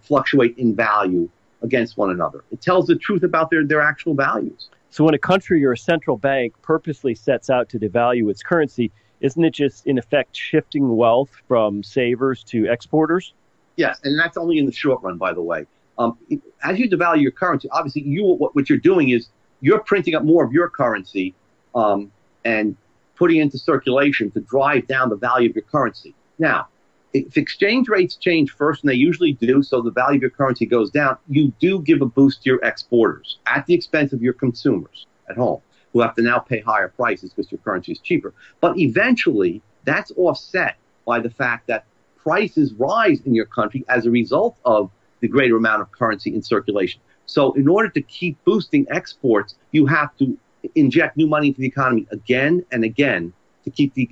fluctuate in value against one another. It tells the truth about their actual values. So when a country or a central bank purposely sets out to devalue its currency, isn't it just, in effect, shifting wealth from savers to exporters? Yes, and that's only in the short run, by the way. As you devalue your currency, obviously, what you're doing is you're printing up more of your currency and putting it into circulation to drive down the value of your currency. Now, if exchange rates change first, and they usually do, so the value of your currency goes down, you do give a boost to your exporters at the expense of your consumers at home, who have to now pay higher prices because your currency is cheaper. But eventually, that's offset by the fact that prices rise in your country as a result of the greater amount of currency in circulation. So in order to keep boosting exports, you have to inject new money into the economy again and again to keep the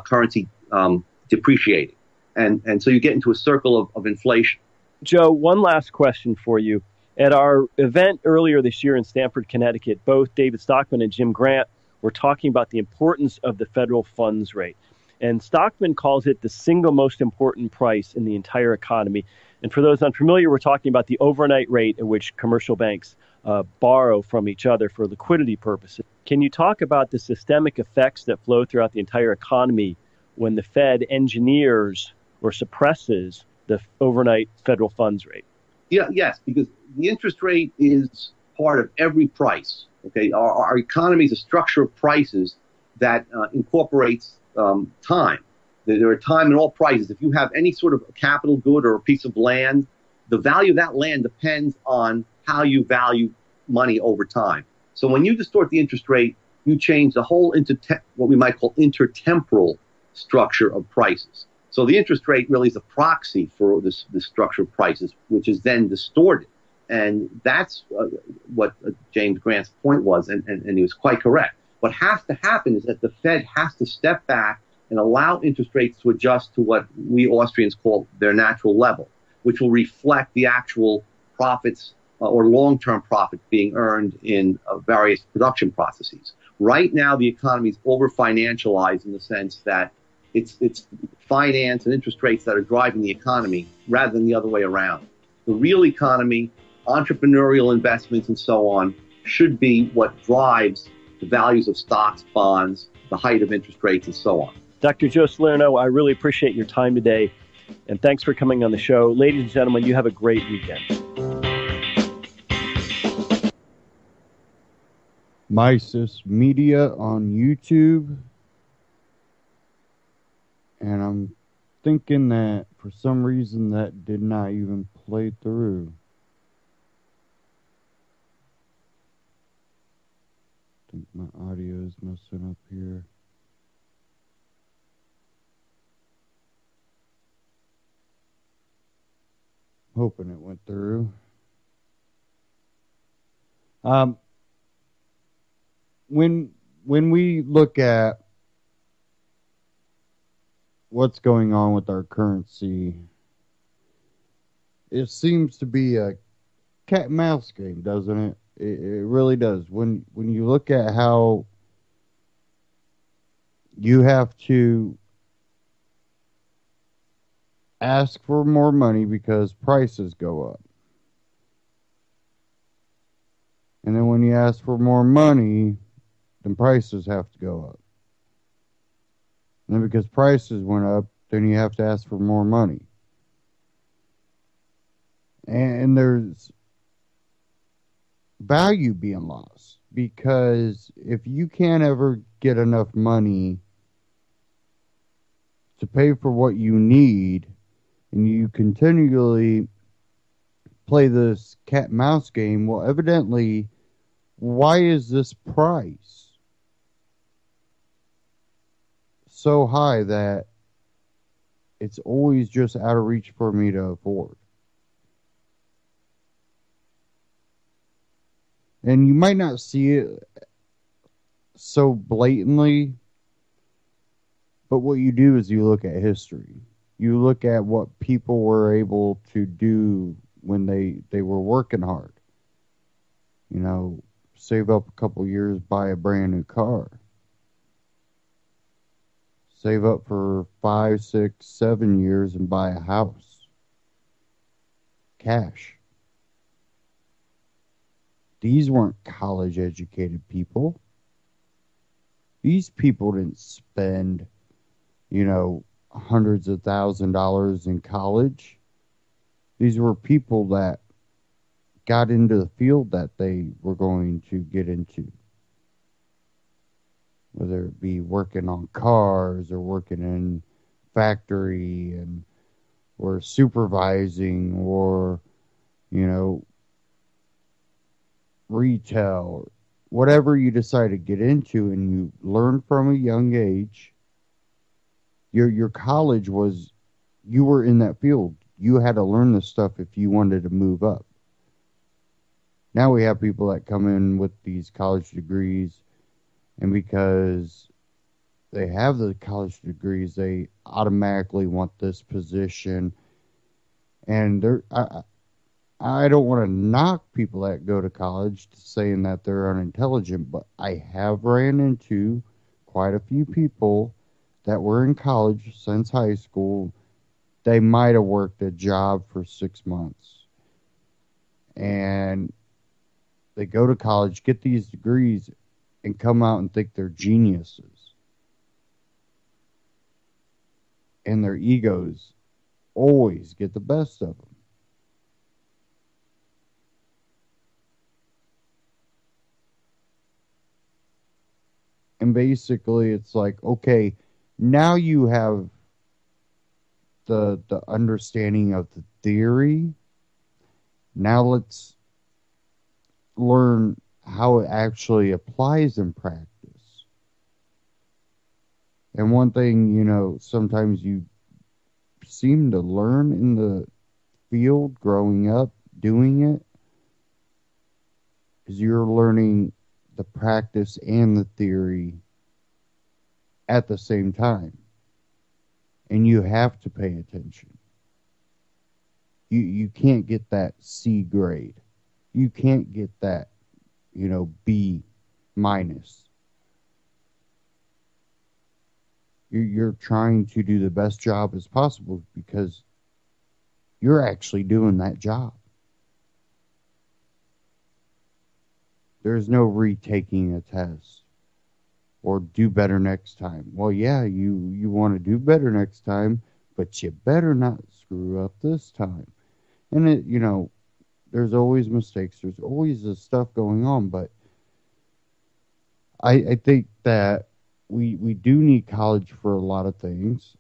currency depreciating. And so you get into a circle of inflation. Joe, one last question for you. At our event earlier this year in Stamford, Connecticut, both David Stockman and Jim Grant were talking about the importance of the federal funds rate. And Stockman calls it the single most important price in the entire economy. And for those unfamiliar, we're talking about the overnight rate at which commercial banks borrow from each other for liquidity purposes. Can you talk about the systemic effects that flow throughout the entire economy when the Fed engineers or suppresses the overnight federal funds rate? Yeah, yes, because the interest rate is part of every price. Okay, our economy is a structure of prices that incorporates time. There are time in all prices. If you have any sort of capital good or a piece of land, the value of that land depends on how you value money over time. So when you distort the interest rate, you change the whole what we might call intertemporal structure of prices. So the interest rate really is a proxy for this structure of prices, which is then distorted. And that's what James Grant's point was, and he was quite correct. What has to happen is that the Fed has to step back and allow interest rates to adjust to what we Austrians call their natural level, which will reflect the actual profits or long-term profits being earned in various production processes. Right now, the economy is over-financialized in the sense that it's finance and interest rates that are driving the economy rather than the other way around. The real economy, entrepreneurial investments, and so on should be what drives the values of stocks, bonds, the height of interest rates, and so on. Dr. Joe Salerno, I really appreciate your time today, and thanks for coming on the show. Ladies and gentlemen, you have a great weekend. Mises Media on YouTube. And I'm thinking that for some reason that did not even play through. I think my audio is messing up here. Hoping it went through. When we look at what's going on with our currency, it seems to be a cat and mouse game, doesn't it? It really does. When you look at how you have to ask for more money because prices go up. And then when you ask for more money, then prices have to go up. And then because prices went up, then you have to ask for more money. And there's value being lost, because if you can't ever get enough money to pay for what you need, and you continually play this cat and mouse game, well, evidently, why is this price so high that it's always just out of reach for me to afford? And you might not see it so blatantly, But what you do is you look at history. You look at what people were able to do when they were working hard. You know, save up a couple years, buy a brand new car. Save up for 5, 6, 7 years and buy a house. Cash. These weren't college educated people. These people didn't spend, hundreds of $1,000s in college. These were people that got into the field that they were going to get into. Whether it be working on cars or working in factory or supervising or, retail, whatever you decide to get into and you learn from a young age, your college was, you were in that field. You had to learn this stuff if you wanted to move up. Now we have people that come in with these college degrees, and because they have the college degrees, they automatically want this position. And I don't want to knock people that go to college saying that they're unintelligent, but I have ran into quite a few people that were in college since high school. They might have worked a job for 6 months. And they go to college, get these degrees, and come out and think they're geniuses. And their egos always get the best of them. And basically it's like, okay, now you have the understanding of the theory. Now let's learn how it actually applies in practice. And one thing, sometimes you seem to learn in the field growing up doing it is you're learning the practice and the theory at the same time. And you have to pay attention. You can't get that C grade. You can't get that, B minus. You're trying to do the best job as possible because you're actually doing that job. There's no retaking a test or do better next time. Well, yeah, you want to do better next time, but you better not screw up this time. And there's always mistakes. There's always this stuff going on, but I think that we do need college for a lot of things.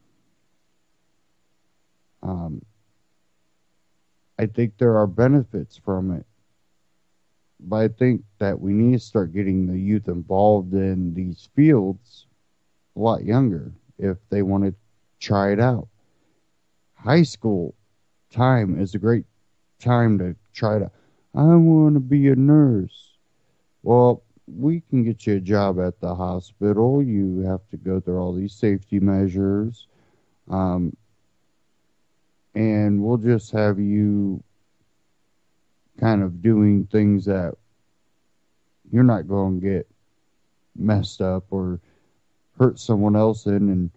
I think there are benefits from it. But I think that we need to start getting the youth involved in these fields a lot younger if they want to try it out. High school time is a great time to try to, I want to be a nurse. Well, we can get you a job at the hospital. You have to go through all these safety measures. And we'll just have you kind of doing things that you're not going to get messed up or hurt someone else in, and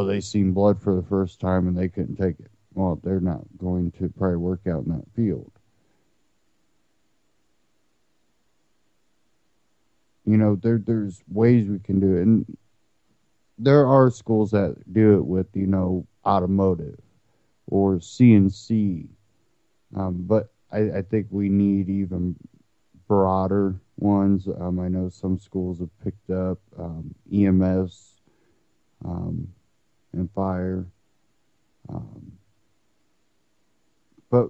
they seen blood for the first time and they couldn't take it. Well, they're not going to probably work out in that field. There's ways we can do it, and there are schools that do it with automotive or CNC. But I think we need even broader ones. I know some schools have picked up EMS and fire. But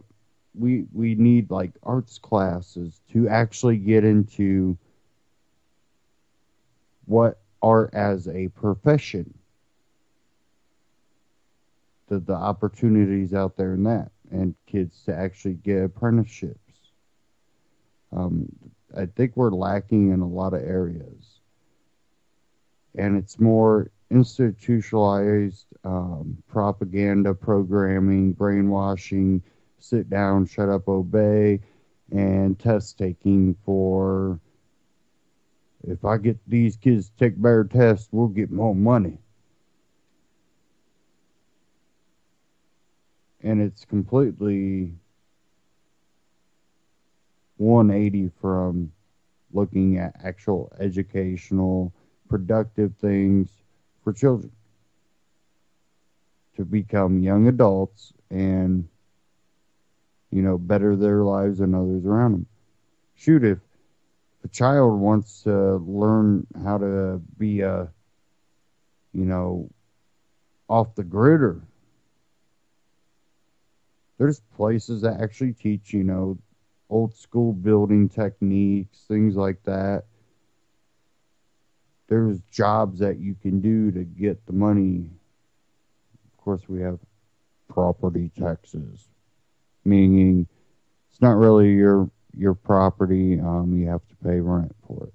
we need like arts classes to actually get into what art as a profession. The opportunities out there in that, and kids to actually get apprenticeships. I think we're lacking in a lot of areas. And it's more institutionalized propaganda programming, brainwashing, sit down, shut up, obey, and test taking for, if I get these kids to take better tests, we'll get more money. And it's completely 180 from looking at actual educational, productive things for children to become young adults and, better their lives and others around them. Shoot, if a child wants to learn how to be a, off the gridder, there's places that actually teach, old school building techniques, things like that. There's jobs that you can do to get the money. Of course, we have property taxes, meaning it's not really your property. You have to pay rent for it.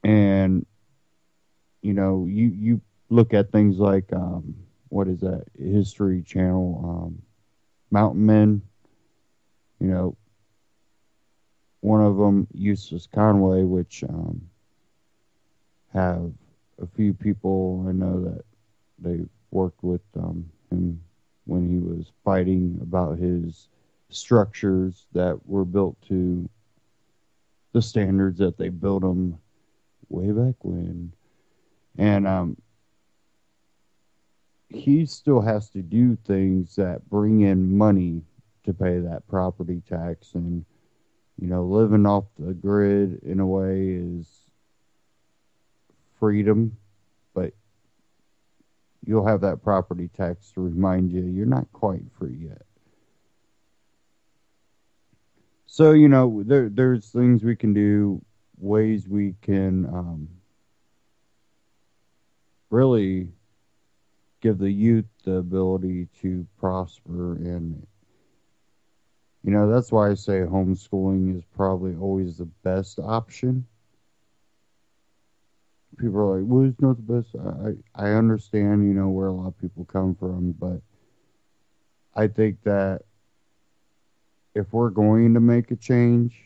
And, you look at things like, what is that, History Channel, Mountain Men, one of them, Eustace Conway, which have a few people I know that they worked with him when he was fighting about his structures that were built to the standards that they built them way back when. And he still has to do things that bring in money to pay that property tax. And, living off the grid in a way is freedom, but you'll have that property tax to remind you you're not quite free yet. So, there's things we can do, ways we can really give the youth the ability to prosper. And, that's why I say homeschooling is probably always the best option. People are like, well, it's not the best. I understand, where a lot of people come from, but I think that if we're going to make a change,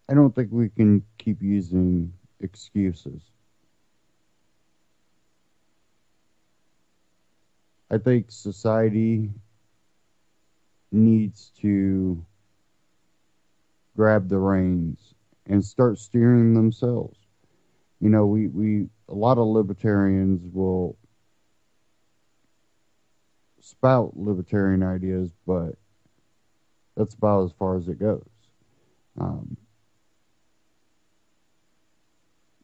I don't think we can keep using excuses. I think society needs to grab the reins and start steering themselves. We a lot of libertarians will spout libertarian ideas, but that's about as far as it goes.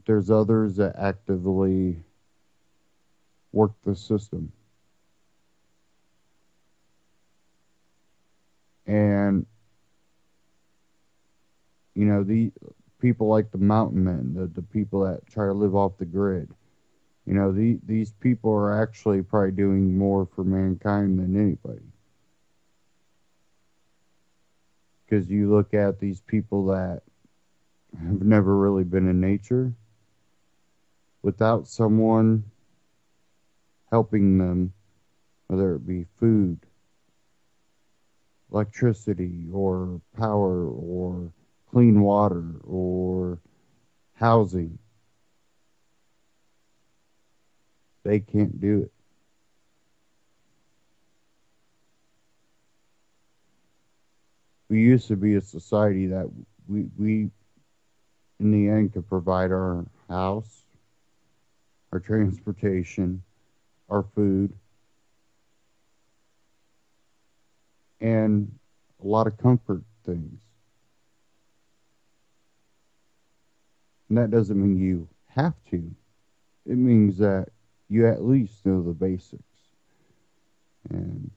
There's others that actively work the system. And, the people like the mountain men, the people that try to live off the grid, these people are actually probably doing more for mankind than anybody. Because you look at these people that have never really been in nature, without someone helping them, whether it be food, electricity, or power, or clean water, or housing, they can't do it. We used to be a society that we in the end could provide our house, our transportation, our food, and a lot of comfort things. And that doesn't mean you have to. It means that you at least know the basics. And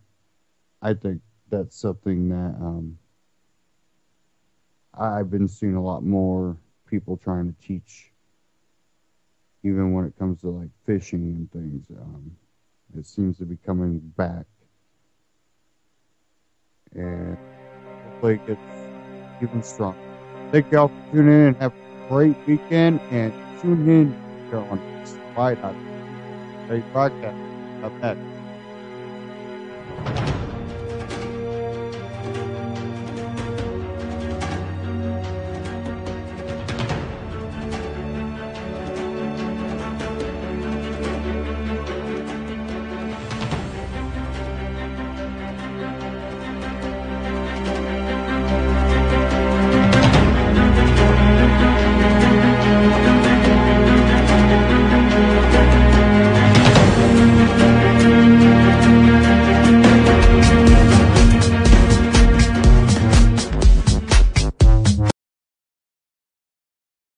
I think that's something that I've been seeing a lot more people trying to teach, even when it comes to like fishing and things. It seems to be coming back. And hopefully it gets even stronger. Thank y'all for tuning in and have great weekend and tune in here on White House. Great broadcast. Up next.